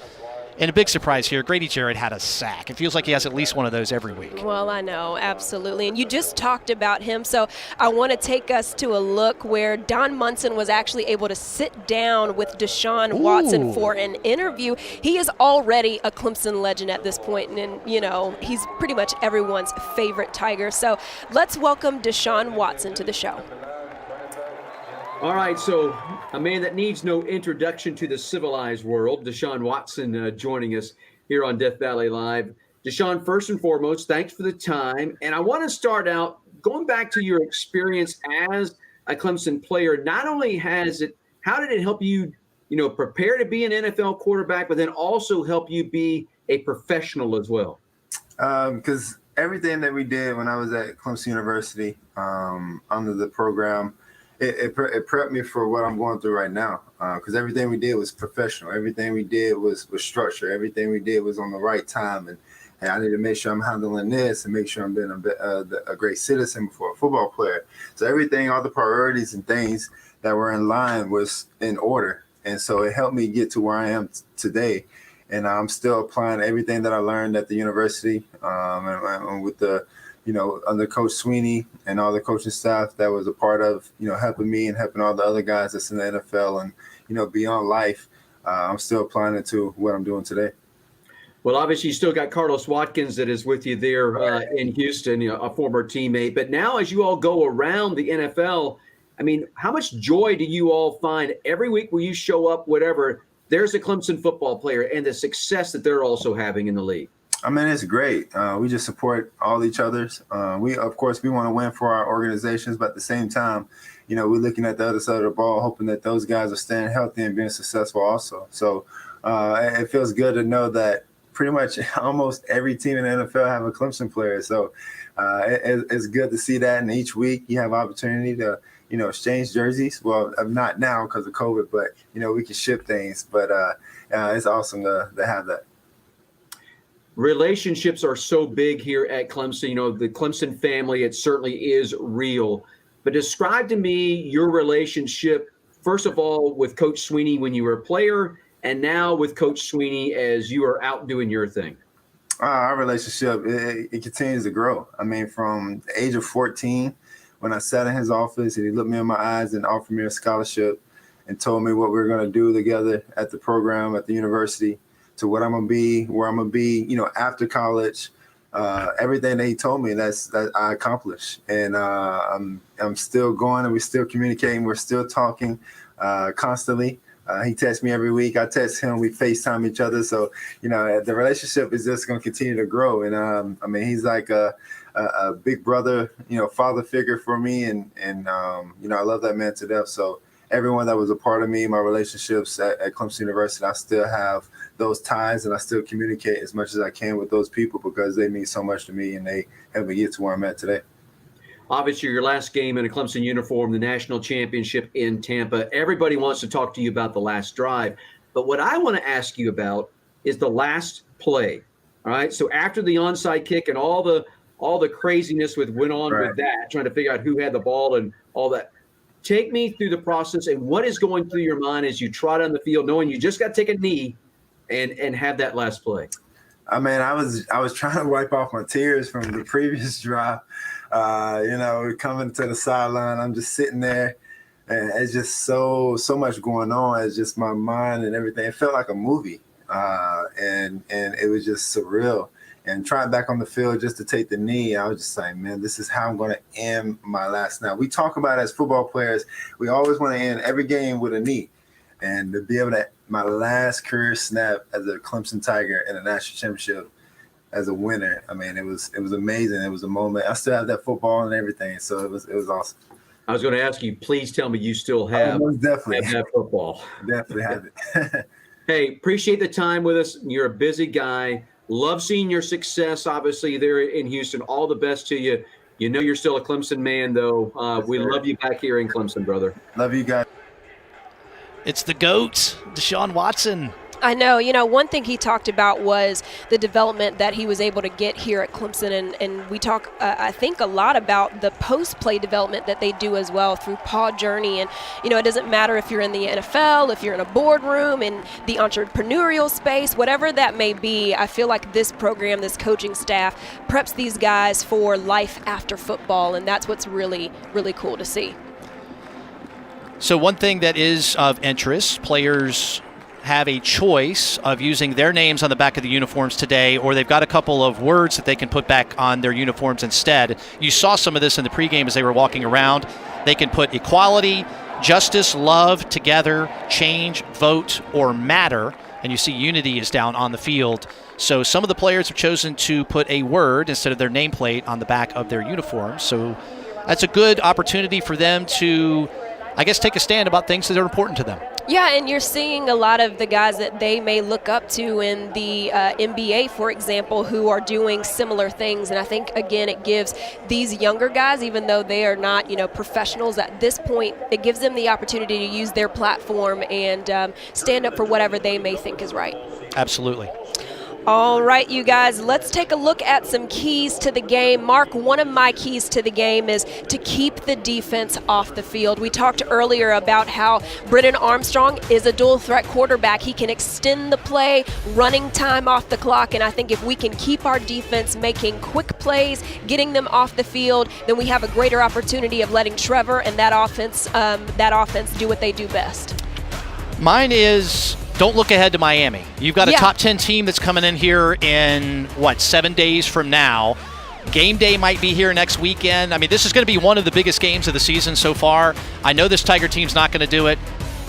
And a big surprise here, Grady Jarrett had a sack. It feels like he has at least one of those every week. Well, I know, absolutely. And you just talked about him, so I want to take us to a look where Don Munson was actually able to sit down with Deshaun Watson for an interview. He is already a Clemson legend at this point, and, you know, he's pretty much everyone's favorite Tiger. So let's welcome Deshaun Watson to the show. All right, so a man that needs no introduction to the civilized world, Deshaun Watson, joining us here on Death Valley Live. Deshaun, first and foremost, thanks for the time. And I want to start out going back to your experience as a Clemson player. Not only how did it help you, prepare to be an NFL quarterback, but then also help you be a professional as well? Because everything that we did when I was at Clemson University under the program, it prepped me for what I'm going through right now. Because everything we did was professional. Everything we did was structured. Everything we did was on the right time. And I need to make sure I'm handling this and make sure I'm being a great citizen for a football player. So everything, all the priorities and things that were in line was in order. And so it helped me get to where I am today. And I'm still applying everything that I learned at the university and with the, under Coach Swinney and all the coaching staff that was a part of, helping me and helping all the other guys that's in the NFL and, beyond life. I'm still applying it to what I'm doing today. Well, obviously, you still got Carlos Watkins that is with you there in Houston, a former teammate. But now as you all go around the NFL, I mean, how much joy do you all find every week where you show up, whatever, there's a Clemson football player and the success that they're also having in the league? I mean, it's great. We just support all each other's. We want to win for our organizations, but at the same time, we're looking at the other side of the ball, hoping that those guys are staying healthy and being successful also. So it feels good to know that pretty much almost every team in the NFL have a Clemson player. So it's good to see that. And each week you have opportunity to, exchange jerseys. Well, not now because of COVID, but, we can ship things. But it's awesome to have that. Relationships are so big here at Clemson. The Clemson family, it certainly is real. But describe to me your relationship, first of all, with Coach Swinney when you were a player, and now with Coach Swinney as you are out doing your thing. Our relationship, it continues to grow. I mean, from the age of 14, when I sat in his office and he looked me in my eyes and offered me a scholarship and told me what we were going to do together at the program, at the university, to what I'm going to be, where I'm going to be, after college, everything that he told me, that I accomplished. And I'm still going and we're still communicating. We're still talking constantly. He texts me every week. I text him. We FaceTime each other. So, the relationship is just going to continue to grow. And, he's like a big brother, father figure for me. And I love that man to death. So everyone that was a part of me, my relationships at Clemson University, I still have those ties and I still communicate as much as I can with those people because they mean so much to me and they help me get to where I'm at today. Obviously, your last game in a Clemson uniform, the national championship in Tampa. Everybody wants to talk to you about the last drive. But what I want to ask you about is the last play. All right. So after the onside kick and all the craziness went on with that, trying to figure out who had the ball and all that. Take me through the process and what is going through your mind as you trot on the field, knowing you just got to take a knee and have that last play. I mean, I was trying to wipe off my tears from the previous drive. Coming to the sideline, I'm just sitting there, and it's just so much going on. It's just my mind and everything. It felt like a movie, and it was just surreal. And trying back on the field just to take the knee, I was just like, man, this is how I'm going to end my last snap. We talk about it as football players. We always want to end every game with a knee. And to be able to my last career snap as a Clemson Tiger in a national championship as a winner, I mean, it was amazing. It was a moment. I still have that football and everything, so it was awesome. I was going to ask you, please tell me you still have that football. Definitely have it. Hey, appreciate the time with us. You're a busy guy. Love seeing your success, obviously, there in Houston. All the best to you. You're still a Clemson man, though. We love you back here in Clemson, brother. Love you guys. It's the GOAT, Deshaun Watson. I know. One thing he talked about was the development that he was able to get here at Clemson. And we talk, I think, a lot about the post-play development that they do as well through Paw Journey. And, it doesn't matter if you're in the NFL, if you're in a boardroom, in the entrepreneurial space, whatever that may be. I feel like this program, this coaching staff, preps these guys for life after football. And that's what's really, really cool to see. So one thing that is of interest, players have a choice of using their names on the back of the uniforms today, or they've got a couple of words that they can put back on their uniforms instead. You saw some of this in the pregame as they were walking around. They can put equality, justice, love, together, change, vote, or matter. And you see unity is down on the field. So some of the players have chosen to put a word instead of their nameplate on the back of their uniforms. So that's a good opportunity for them to, I guess, take a stand about things that are important to them. Yeah, and you're seeing a lot of the guys that they may look up to in the NBA, for example, who are doing similar things. And I think, again, it gives these younger guys, even though they are not, professionals at this point, it gives them the opportunity to use their platform and stand up for whatever they may think is right. Absolutely. All right, you guys, let's take a look at some keys to the game. Mark, one of my keys to the game is to keep the defense off the field. We talked earlier about how Brennan Armstrong is a dual threat quarterback. He can extend the play, running time off the clock, and I think if we can keep our defense making quick plays, getting them off the field, then we have a greater opportunity of letting Trevor and that offense do what they do best. Mine is, don't look ahead to Miami. You've got a top 10 team that's coming in here in, 7 days from now. Game day might be here next weekend. I mean, this is going to be one of the biggest games of the season so far. I know this Tiger team's not going to do it,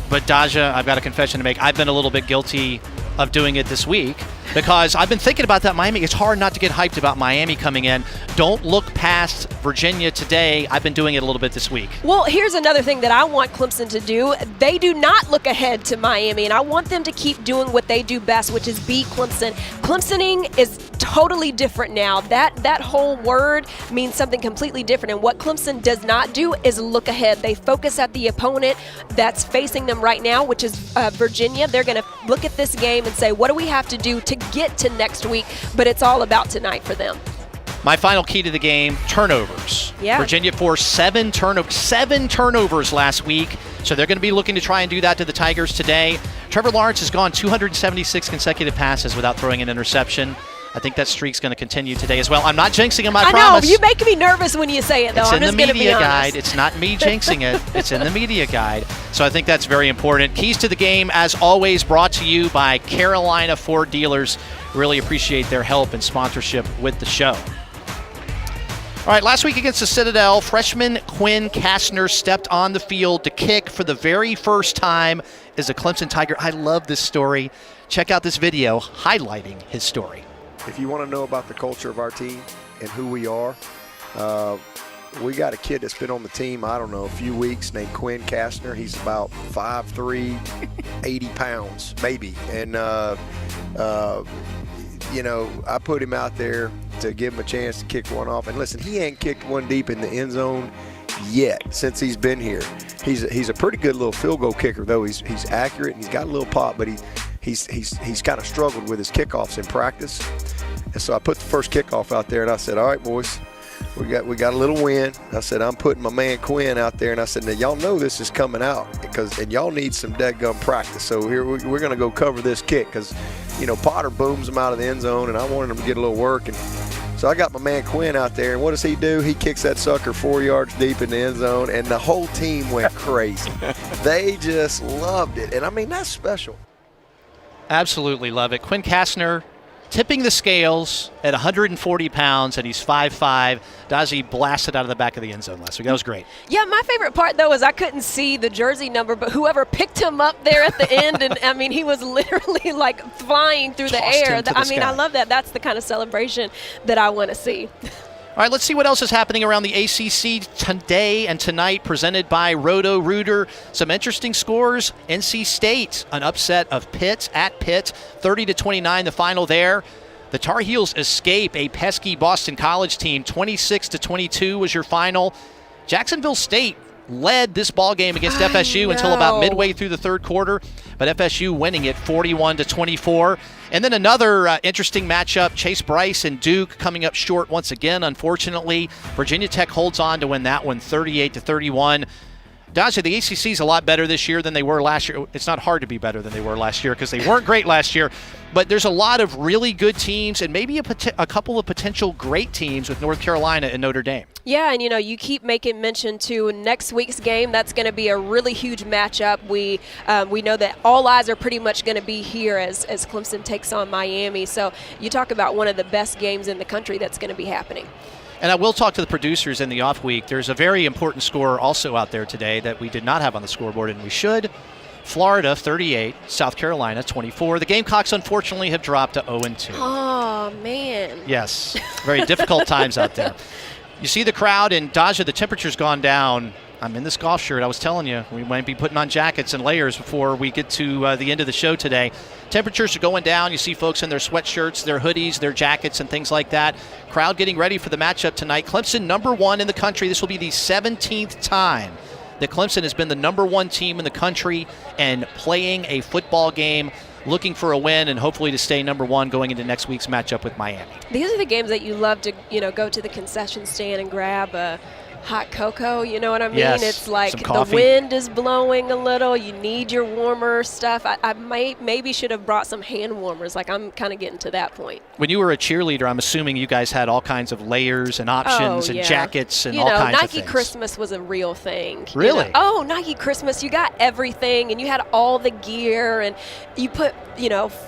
but Daja, I've got a confession to make. I've been a little bit guilty of doing it this week because I've been thinking about that Miami. It's hard not to get hyped about Miami coming in. Don't look past Virginia today. I've been doing it a little bit this week. Well, here's another thing that I want Clemson to do. They do not look ahead to Miami, and I want them to keep doing what they do best, which is beat Clemson. Clemsoning is totally different now. That whole word means something completely different, and what Clemson does not do is look ahead. They focus at the opponent that's facing them right now, which is Virginia. They're going to look at this game and say, what do we have to do to get to next week? But it's all about tonight for them. My final key to the game, turnovers. Yeah. Virginia forced seven turnovers last week, so they're going to be looking to try and do that to the Tigers today. Trevor Lawrence has gone 276 consecutive passes without throwing an interception. I think that streak's going to continue today as well. I'm not jinxing him, I promise. I know, you make me nervous when you say it, though. It's in the media guide. Honest. It's not me jinxing it. It's in the media guide. So I think that's very important. Keys to the game, as always, brought to you by Carolina Ford Dealers. Really appreciate their help and sponsorship with the show. All right, last week against the Citadel, freshman Quinn Kastner stepped on the field to kick for the very first time as a Clemson Tiger. I love this story. Check out this video highlighting his story. If you want to know about the culture of our team and who we are, we got a kid that's been on the team, I don't know, a few weeks, named Quinn Kastner. He's about 5'3", 80 pounds, maybe. And, I put him out there to give him a chance to kick one off. And listen, he ain't kicked one deep in the end zone yet since he's been here. He's a pretty good little field goal kicker, though. He's accurate and he's got a little pop, but he's kind of struggled with his kickoffs in practice. And so I put the first kickoff out there and I said, all right, boys, we got a little win. I said, I'm putting my man Quinn out there, and I said, now y'all know this is coming out and y'all need some dadgum practice. So here we're going to go cover this kick because, Potter booms him out of the end zone, and I wanted him to get a little work. And so I got my man Quinn out there, and what does he do? He kicks that sucker 4 yards deep in the end zone, and the whole team went crazy. They just loved it, and I mean, that's special. Absolutely love it. Quinn Kastner tipping the scales at 140 pounds, and he's 5'5". Daji blasted out of the back of the end zone last week. That was great. Yeah, my favorite part, though, is I couldn't see the jersey number, but whoever picked him up there at the end, and I mean, he was literally like flying through the air. I love that. That's the kind of celebration that I want to see. All right, let's see what else is happening around the ACC today and tonight, presented by Roto-Rooter. Some interesting scores. NC State, an upset of Pitt at Pitt, 30-29, the final there. The Tar Heels escape a pesky Boston College team, 26-22 was your final. Jacksonville State led this ball game against FSU until about midway through the third quarter, but FSU winning it 41-24. And then another interesting matchup, Chase Bryce and Duke coming up short once again, unfortunately. Virginia Tech holds on to win that one 38-31. Daja, the ACC is a lot better this year than they were last year. It's not hard to be better than they were last year because they weren't great last year. But there's a lot of really good teams and maybe a couple of potential great teams with North Carolina and Notre Dame. Yeah, and you keep making mention to next week's game. That's going to be a really huge matchup. We know that all eyes are pretty much going to be here as Clemson takes on Miami. So you talk about one of the best games in the country that's going to be happening. And I will talk to the producers in the off week. There's a very important score also out there today that we did not have on the scoreboard, and we should. Florida 38, South Carolina 24. The Gamecocks unfortunately have dropped to 0-2. Oh, man. Yes, very difficult times out there. You see the crowd, and Daja, the temperature's gone down I'm in this golf shirt. I was telling you, we might be putting on jackets and layers before we get to the end of the show today. Temperatures are going down. You see folks in their sweatshirts, their hoodies, their jackets, and things like that. Crowd getting ready for the matchup tonight. Clemson, number 1 in the country. This will be the 17th time that Clemson has been the number 1 team in the country and playing a football game, looking for a win and hopefully to stay number 1 going into next week's matchup with Miami. These are the games that you love to, go to the concession stand and grab a hot cocoa, you know what I mean? Yes, it's like the wind is blowing a little. You need your warmer stuff. I maybe should have brought some hand warmers. Like, I'm kind of getting to that point. When you were a cheerleader, I'm assuming you guys had all kinds of layers and options and jackets and all kinds Nike of things. Christmas was a real thing. Really? Oh, Nike Christmas. You got everything, and you had all the gear, and you put,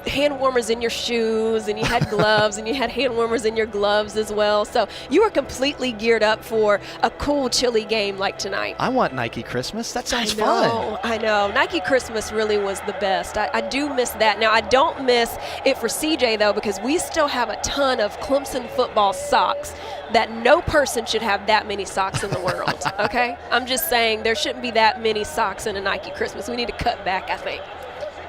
hand warmers in your shoes, and you had gloves, and you had hand warmers in your gloves as well. So you were completely geared up for a cool, chilly game like tonight. I want Nike Christmas. That sounds fun. I know. Nike Christmas really was the best. I do miss that. Now, I don't miss it for CJ, though, because we still have a ton of Clemson football socks that no person should have that many socks in the world, okay? I'm just saying there shouldn't be that many socks in a Nike Christmas. We need to cut back, I think.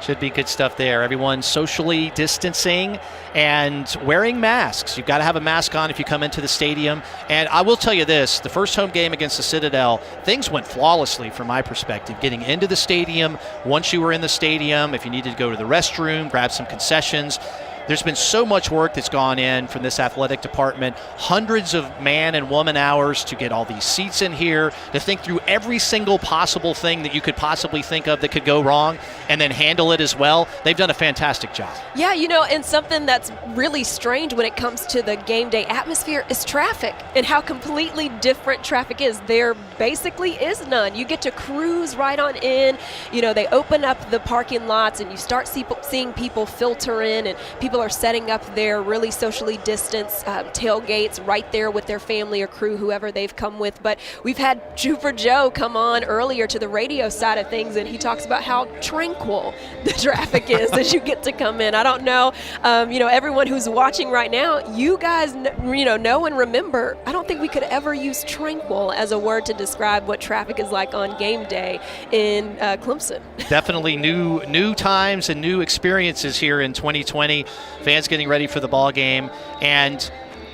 Should be good stuff there. Everyone socially distancing and wearing masks. You've got to have a mask on if you come into the stadium. And I will tell you this, the first home game against the Citadel, things went flawlessly from my perspective. Getting into the stadium, once you were in the stadium, if you needed to go to the restroom, grab some concessions. There's been so much work that's gone in from this athletic department, hundreds of man and woman hours to get all these seats in here, to think through every single possible thing that you could possibly think of that could go wrong, and then handle it as well. They've done a fantastic job. Yeah, and something that's really strange when it comes to the game day atmosphere is traffic and how completely different traffic is. There basically is none. You get to cruise right on in. They open up the parking lots and you start seeing people filter in, and people are setting up their really socially distanced tailgates right there with their family or crew, whoever they've come with. But we've had Trooper Joe come on earlier to the radio side of things, and he talks about how tranquil the traffic is as you get to come in. I don't know, everyone who's watching right now, you guys, know and remember, I don't think we could ever use tranquil as a word to describe what traffic is like on game day in Clemson. Definitely new times and new experiences here in 2020. Fans getting ready for the ball game, and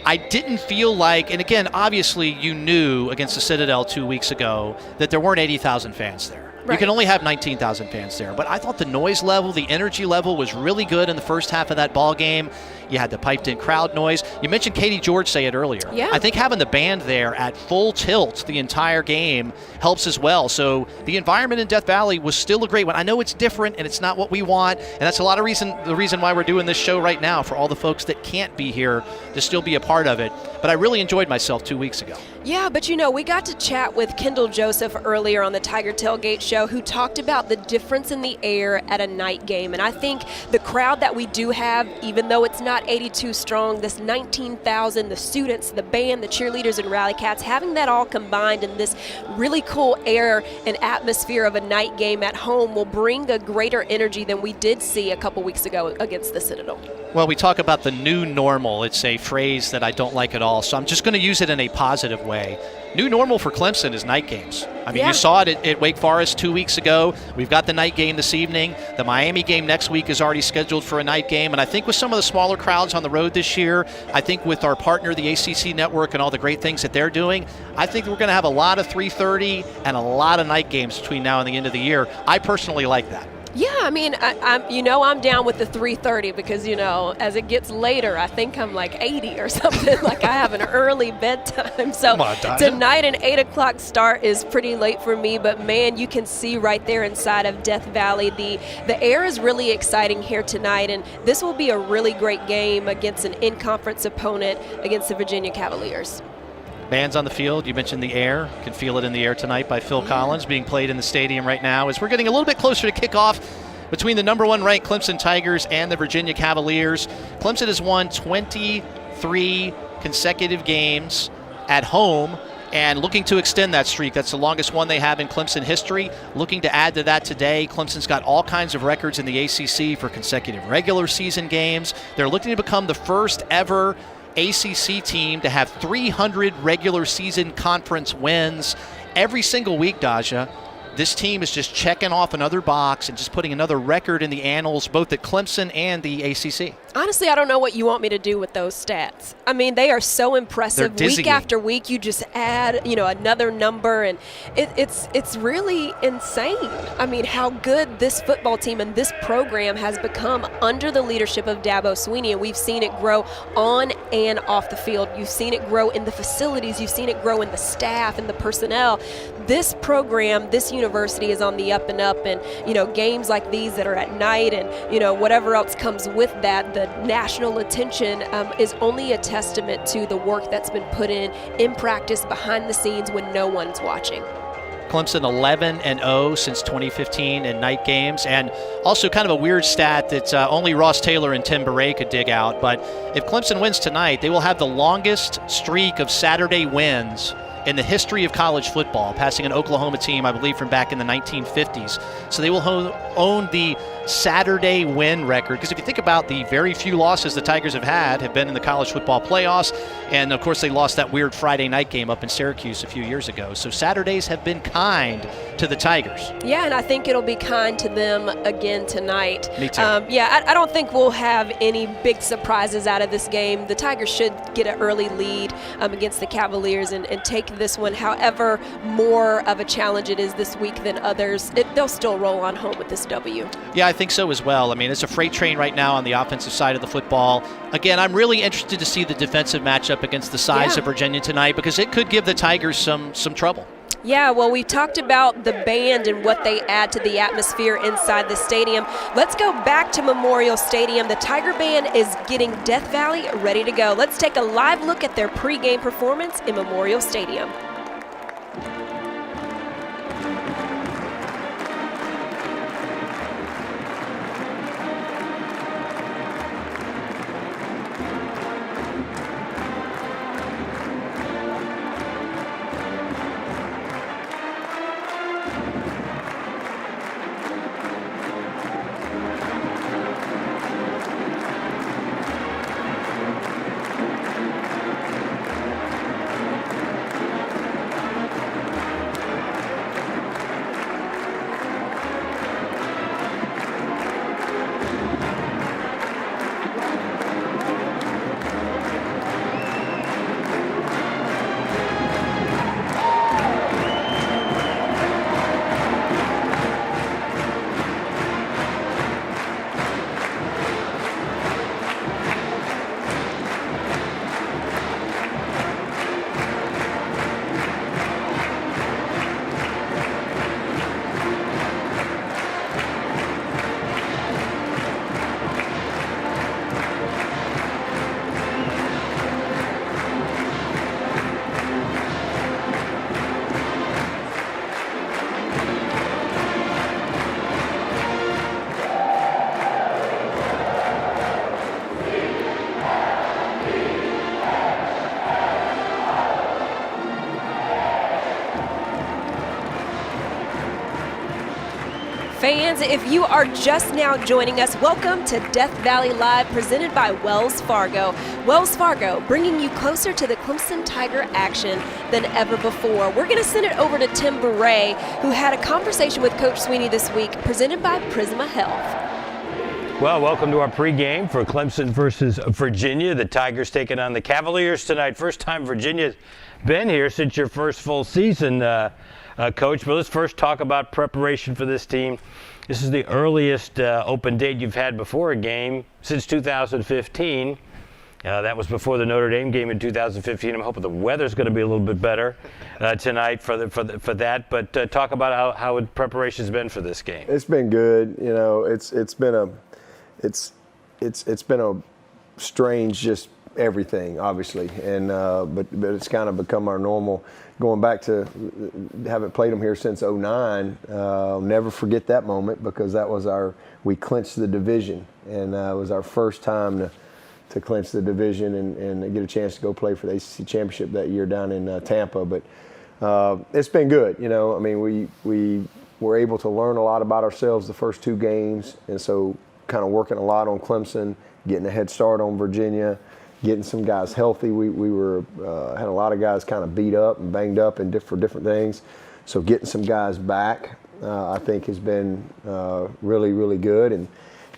I didn't feel like, and again, obviously you knew against the Citadel 2 weeks ago that there weren't 80,000 fans there. Right. You can only have 19,000 fans there, but I thought the noise level, the energy level was really good in the first half of that ball game. You had the piped-in crowd noise. You mentioned Katie George say it earlier. Yeah. I think having the band there at full tilt the entire game helps as well. So the environment in Death Valley was still a great one. I know it's different and it's not what we want, and that's the reason why we're doing this show right now, for all the folks that can't be here to still be a part of it. But I really enjoyed myself 2 weeks ago. Yeah, but we got to chat with Kendall Joseph earlier on the Tiger Tailgate show, who talked about the difference in the air at a night game. And I think the crowd that we do have, even though it's not 82 strong, this 19,000, the students, the band, the cheerleaders, and Rally Cats, having that all combined in this really cool air and atmosphere of a night game at home will bring a greater energy than we did see a couple weeks ago against the Citadel. Well, we talk about the new normal. It's a phrase that I don't like at all, so I'm just going to use it in a positive way. New normal for Clemson is night games. I mean, You saw it at Wake Forest 2 weeks ago. We've got the night game this evening. The Miami game next week is already scheduled for a night game. And I think with some of the smaller crowds on the road this year, I think with our partner, the ACC Network, and all the great things that they're doing, I think we're going to have a lot of 3:30 and a lot of night games between now and the end of the year. I personally like that. Yeah, I mean, I'm down with the 3:30 because, as it gets later, I think I'm like 80 or something. Like I have an early bedtime. So tonight an 8 o'clock start is pretty late for me. But, man, you can see right there inside of Death Valley. The air is really exciting here tonight. And this will be a really great game against an in-conference opponent against the Virginia Cavaliers. Bands on the field. You mentioned the air. You can feel it in the air tonight by Phil Collins, being played in the stadium right now as we're getting a little bit closer to kickoff between the number 1 ranked Clemson Tigers and the Virginia Cavaliers. Clemson has won 23 consecutive games at home and looking to extend that streak. That's the longest one they have in Clemson history. Looking to add to that today. Clemson's got all kinds of records in the ACC for consecutive regular season games. They're looking to become the first ever ACC team to have 300 regular season conference wins every single week, Daja, this team is just checking off another box and just putting another record in the annals, both at Clemson and the ACC. Honestly, I don't know what you want me to do with those stats. I mean, they are so impressive. Week after week, you just add, another number, and it's really insane. I mean, how good this football team and this program has become under the leadership of Dabo Swinney, and we've seen it grow on and off the field. You've seen it grow in the facilities. You've seen it grow in the staff and the personnel. This program, this university is on the up and up, and, games like these that are at night and, whatever else comes with that, the national attention is only a testament to the work that's been put in practice behind the scenes when no one's watching. Clemson 11-0 since 2015 in night games, and also kind of a weird stat that only Ross Taylor and Tim Beret could dig out, but if Clemson wins tonight, they will have the longest streak of Saturday wins in the history of college football, passing an Oklahoma team, I believe, from back in the 1950s. So they will own the Saturday win record, because if you think about the very few losses the Tigers have been in the college football playoffs, and of course they lost that weird Friday night game up in Syracuse a few years ago. So Saturdays have been kind to the Tigers. Yeah, and I think it'll be kind to them again tonight. Me too. I don't think we'll have any big surprises out of this game. The Tigers should get an early lead against the Cavaliers and take this one. However, more of a challenge it is this week than others, they'll still roll on home with this W. Yeah, I think so as well. I mean, it's a freight train right now on the offensive side of the football. Again, I'm really interested to see the defensive matchup against the size of Virginia tonight, because it could give the Tigers some trouble. Yeah, well, we talked about the band and what they add to the atmosphere inside the stadium. Let's go back to Memorial Stadium. The Tiger Band is getting Death Valley ready to go. Let's take a live look at their pregame performance in Memorial Stadium. Fans, if you are just now joining us, welcome to Death Valley Live, presented by Wells Fargo. Wells Fargo, bringing you closer to the Clemson Tiger action than ever before. We're going to send it over to Tim Beret, who had a conversation with Coach Swinney this week, presented by Prisma Health. Well, welcome to our pregame for Clemson versus Virginia. The Tigers taking on the Cavaliers tonight. First time Virginia's been here since your first full season, Coach. But let's first talk about preparation for this team. This is the earliest open date you've had before a game since 2015. That was before the Notre Dame game in 2015. I'm hoping the weather's going to be a little bit better tonight for that. But talk about how preparation's been for this game. It's been good. You know, it's been a strange just everything, obviously, and but it's kind of become our normal. Going back to haven't played them here since '09. I'll never forget that moment, because that was we clinched the division, and it was our first time to clinch the division and get a chance to go play for the ACC championship that year down in Tampa. But it's been good. You know, I mean, we were able to learn a lot about ourselves the first two games, and so kind of working a lot on Clemson, getting a head start on Virginia, getting some guys healthy. We were had a lot of guys kind of beat up and banged up and for different things. So getting some guys back, I think, has been really, really good. And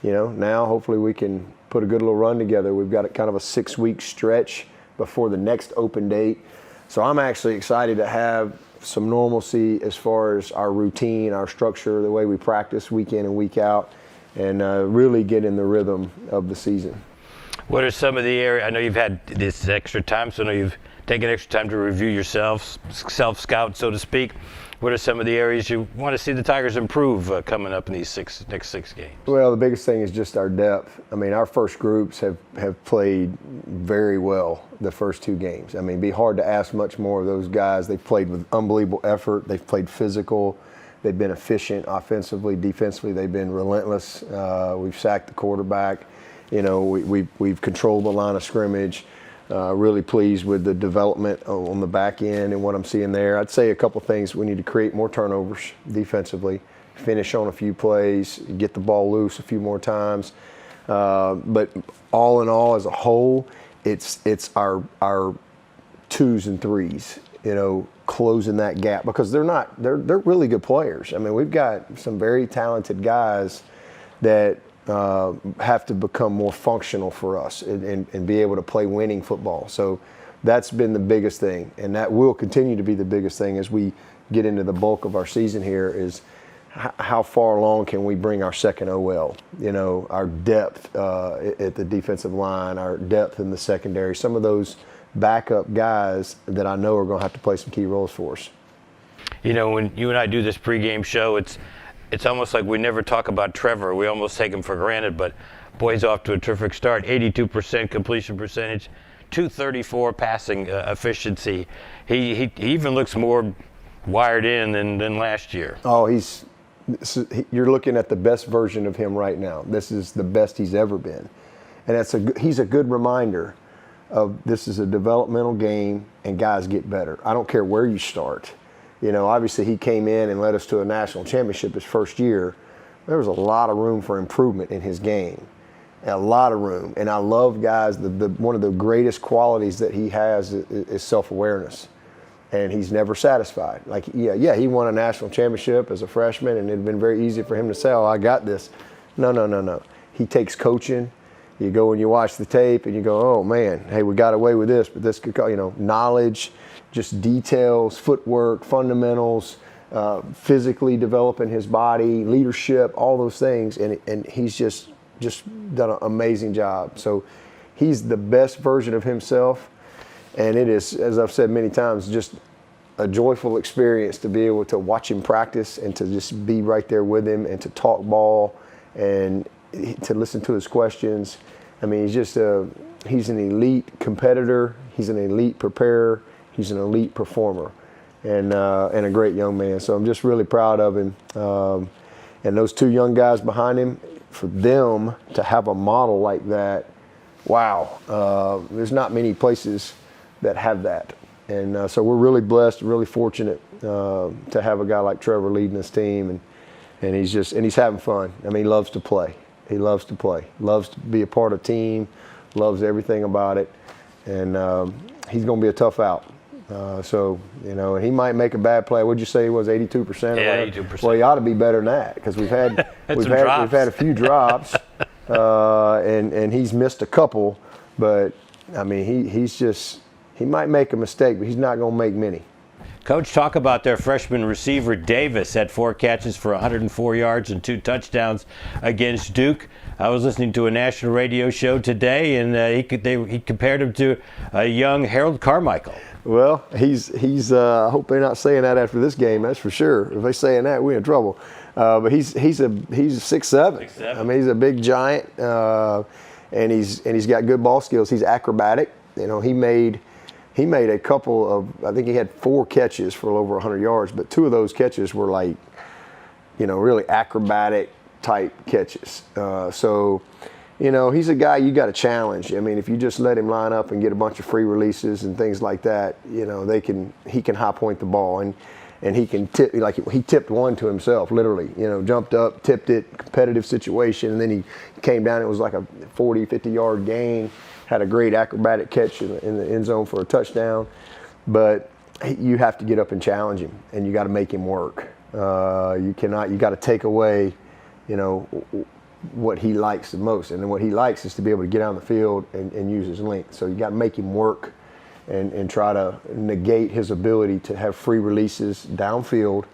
now hopefully we can put a good little run together. We've got kind of a 6-week stretch before the next open date. So I'm actually excited to have some normalcy as far as our routine, our structure, the way we practice week in and week out, and really get in the rhythm of the season. What are some of the areas? I know you've had this extra time, so I know you've taken extra time to review yourself, self-scout, so to speak. What are some of the areas you want to see the Tigers improve coming up in these next 6 games? Well, the biggest thing is just our depth. I mean, our first groups have played very well the first 2 games. I mean, it'd be hard to ask much more of those guys. They've played with unbelievable effort. They've played physical. They've been efficient offensively, defensively. They've been relentless. We've sacked the quarterback. We've controlled the line of scrimmage. Really pleased with the development on the back end and what I'm seeing there. I'd say a couple things. We need to create more turnovers defensively, finish on a few plays, get the ball loose a few more times. But all in all, as a whole, it's our 2s and 3s, closing that gap, because they're really good players. I mean, we've got some very talented guys that have to become more functional for us and be able to play winning football. So that's been the biggest thing, and that will continue to be the biggest thing as we get into the bulk of our season here, is how far along can we bring our second OL, our depth at the defensive line, our depth in the secondary, some of those backup guys that I know are going to have to play some key roles for us. When you and I do this pregame show, it's almost like we never talk about Trevor. We almost take him for granted, but boy's off to a terrific start. 82% completion percentage, 234 passing efficiency. He even looks more wired in than last year. Oh, you're looking at the best version of him right now. This is the best he's ever been. And he's a good reminder of this is a developmental game and guys get better. I don't care where you start. Obviously he came in and led us to a national championship his first year. There was a lot of room for improvement in his game, a lot of room. And I love guys, one of the greatest qualities that he has is self-awareness. And he's never satisfied. He won a national championship as a freshman, and it'd been very easy for him to say, oh, I got this. No. He takes coaching. You go and you watch the tape and you go, oh man, hey, we got away with this, but this could, knowledge, just details, footwork, fundamentals, physically developing his body, leadership, all those things, and he's just done an amazing job. So he's the best version of himself, and it is, as I've said many times, just a joyful experience to be able to watch him practice and to just be right there with him and to talk ball and to listen to his questions. I mean, he's an elite competitor. He's an elite preparer. He's an elite performer, and a great young man. So I'm just really proud of him. And those 2 young guys behind him, for them to have a model like that, wow. There's not many places that have that. And so we're really blessed, really fortunate to have a guy like Trevor leading this team, and he's having fun. I mean, he loves to play. He loves to play, loves to be a part of a team, loves everything about it, and he's going to be a tough out. And he might make a bad play. What'd you say he was, 82%? Yeah, 82%. Well, he ought to be better than that, because we've had a few drops, and he's missed a couple. But I mean, he might make a mistake, but he's not going to make many. Coach, talk about their freshman receiver, Davis, had 4 catches for 104 yards and 2 touchdowns against Duke. I was listening to a national radio show today, and he compared him to a young Harold Carmichael. Well, I hope they're not saying that after this game, that's for sure. If they're saying that, we're in trouble. But he's 6'7". I mean, he's a big giant, and he's got good ball skills. He's acrobatic. He made a couple of, I think he had 4 catches for over 100 yards, but 2 of those catches were really acrobatic type catches. He's a guy you got to challenge. I mean, if you just let him line up and get a bunch of free releases and things like that, he can high point the ball, and he can tip, he tipped one to himself, literally, jumped up, tipped it, competitive situation, and then he came down. It was like a 40, 50 yard gain. had a great acrobatic catch in the end zone for a touchdown. But you have to get up and challenge him, and you got to make him work. You got to take away, what he likes the most. And then what he likes is to be able to get on the field and use his length. So you got to make him work and try to negate his ability to have free releases downfield.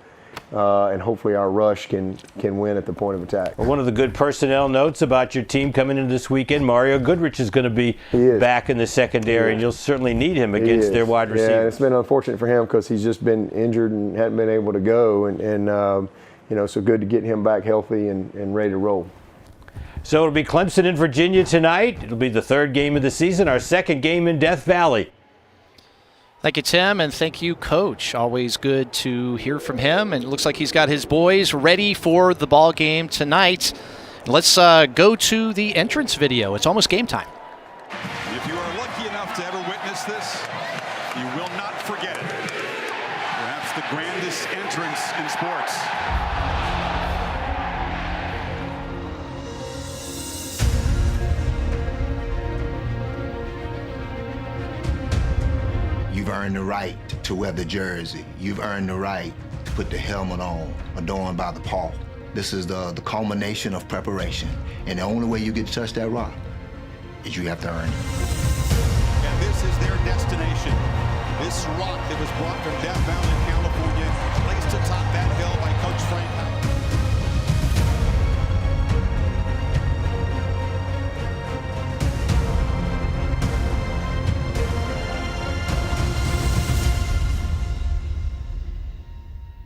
And hopefully our rush can win at the point of attack. Well, one of the good personnel notes about your team coming into this weekend, Mario Goodrich is going to be back in the secondary, and you'll certainly need him against their wide receivers. Yeah, it's been unfortunate for him because he's just been injured and hadn't been able to go, and so good to get him back healthy and ready to roll. So it'll be Clemson and Virginia tonight. It'll be the third game of the season, our second game in Death Valley. Thank you, Tim, and thank you, Coach. Always good to hear from him, and it looks like he's got his boys ready for the ball game tonight. Let's go to the entrance video. It's almost game time. If you are lucky enough to ever witness this, you will not forget it. Perhaps the grandest entrance in sports. You've earned the right to wear the jersey. You've earned the right to put the helmet on, adorned by the paw. This is the culmination of preparation. And the only way you get to touch that rock is you have to earn it. And this is their destination. This rock that was brought from Death Valley, California, placed atop that hill by Coach Frank.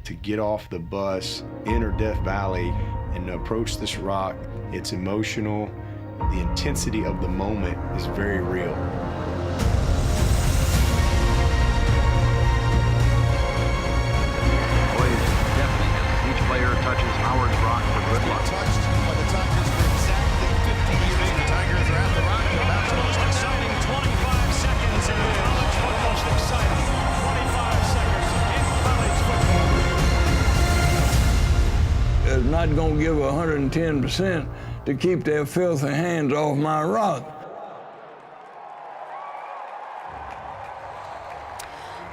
To get off the bus, enter Death Valley, and to approach this rock, it's emotional. The intensity of the moment is very real. Each player touches Howard's rock for good luck. Touched by the Tigers for exactly 50 years. The Tigers are at the rock. That's the most exciting 25 seconds in college football. Most exciting 25 seconds in college football. Is not going to give 110% to keep their filthy hands off my rock.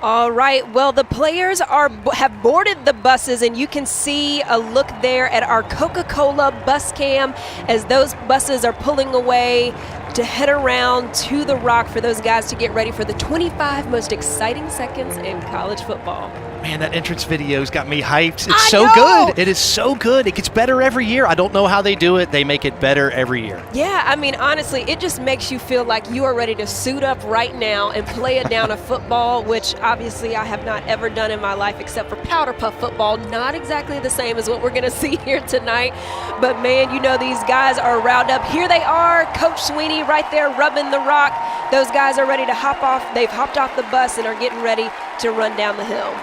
All right, well, the players have boarded the buses, and you can see a look there at our Coca-Cola bus cam as those buses are pulling away to head around to the rock for those guys to get ready for the 25 most exciting seconds in college football. Man, that entrance video's got me hyped. It's so good. It is so good. It gets better every year. I don't know how they do it. They make it better every year. Yeah, I mean, honestly, it just makes you feel like you are ready to suit up right now and play it down a football, which obviously I have not ever done in my life except for powder puff football. Not exactly the same as what we're going to see here tonight. But, man, these guys are riled up. Here they are, Coach Swinney right there rubbing the rock. Those guys are ready to hop off. They've hopped off the bus and are getting ready to run down the hill.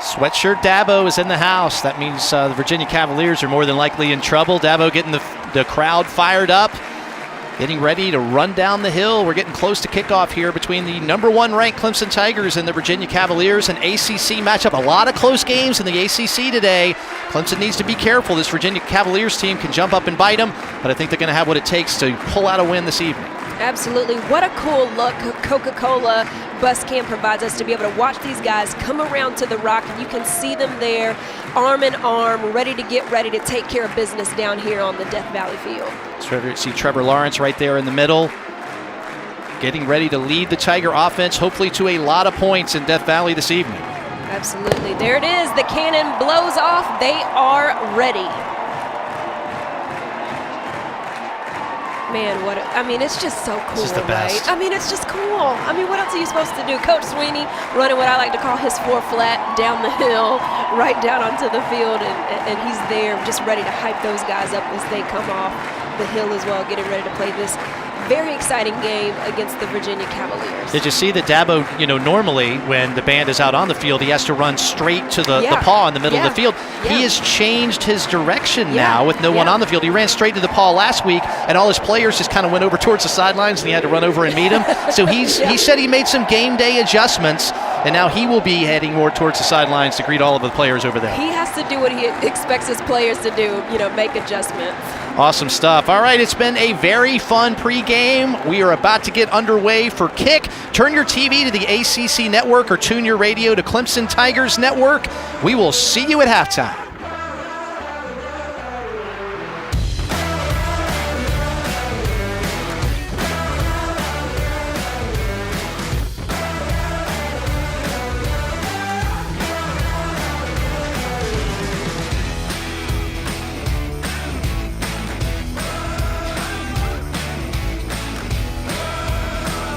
Sweatshirt Dabo is in the house. That means the Virginia Cavaliers are more than likely in trouble. Dabo getting the crowd fired up, getting ready to run down the hill. We're getting close to kickoff here between the #1 ranked Clemson Tigers and the Virginia Cavaliers, an ACC matchup. A lot of close games in the ACC today. Clemson needs to be careful. This Virginia Cavaliers team can jump up and bite them, but I think they're going to have what it takes to pull out a win this evening. Absolutely. What a cool look Coca-Cola bus cam provides us to be able to watch these guys come around to the rock, and you can see them there arm in arm, ready to take care of business down here on the Death Valley field. See Trevor Lawrence right there in the middle, getting ready to lead the Tiger offense, hopefully to a lot of points in Death Valley this evening. Absolutely. There it is. The cannon blows off. They are ready. Man, it's just so cool, this is the best. Right? It's just cool. What else are you supposed to do? Coach Swinney running what I like to call his 4-flat down the hill, right down onto the field, and he's there just ready to hype those guys up as they come off the hill as well, getting ready to play this very exciting game against the Virginia Cavaliers. Did you see that Dabo, normally when the band is out on the field, he has to run straight to the paw in the middle of the field. Yeah. He has changed his direction now with no one on the field. He ran straight to the paw last week, and all his players just kind of went over towards the sidelines, and he had to run over and meet him. So he said he made some game day adjustments. and now he will be heading more towards the sidelines to greet all of the players over there. He has to do what he expects his players to do, make adjustments. Awesome stuff. All right, it's been a very fun pregame. We are about to get underway for kick. Turn your TV to the ACC network or tune your radio to Clemson Tigers Network. We will see you at halftime.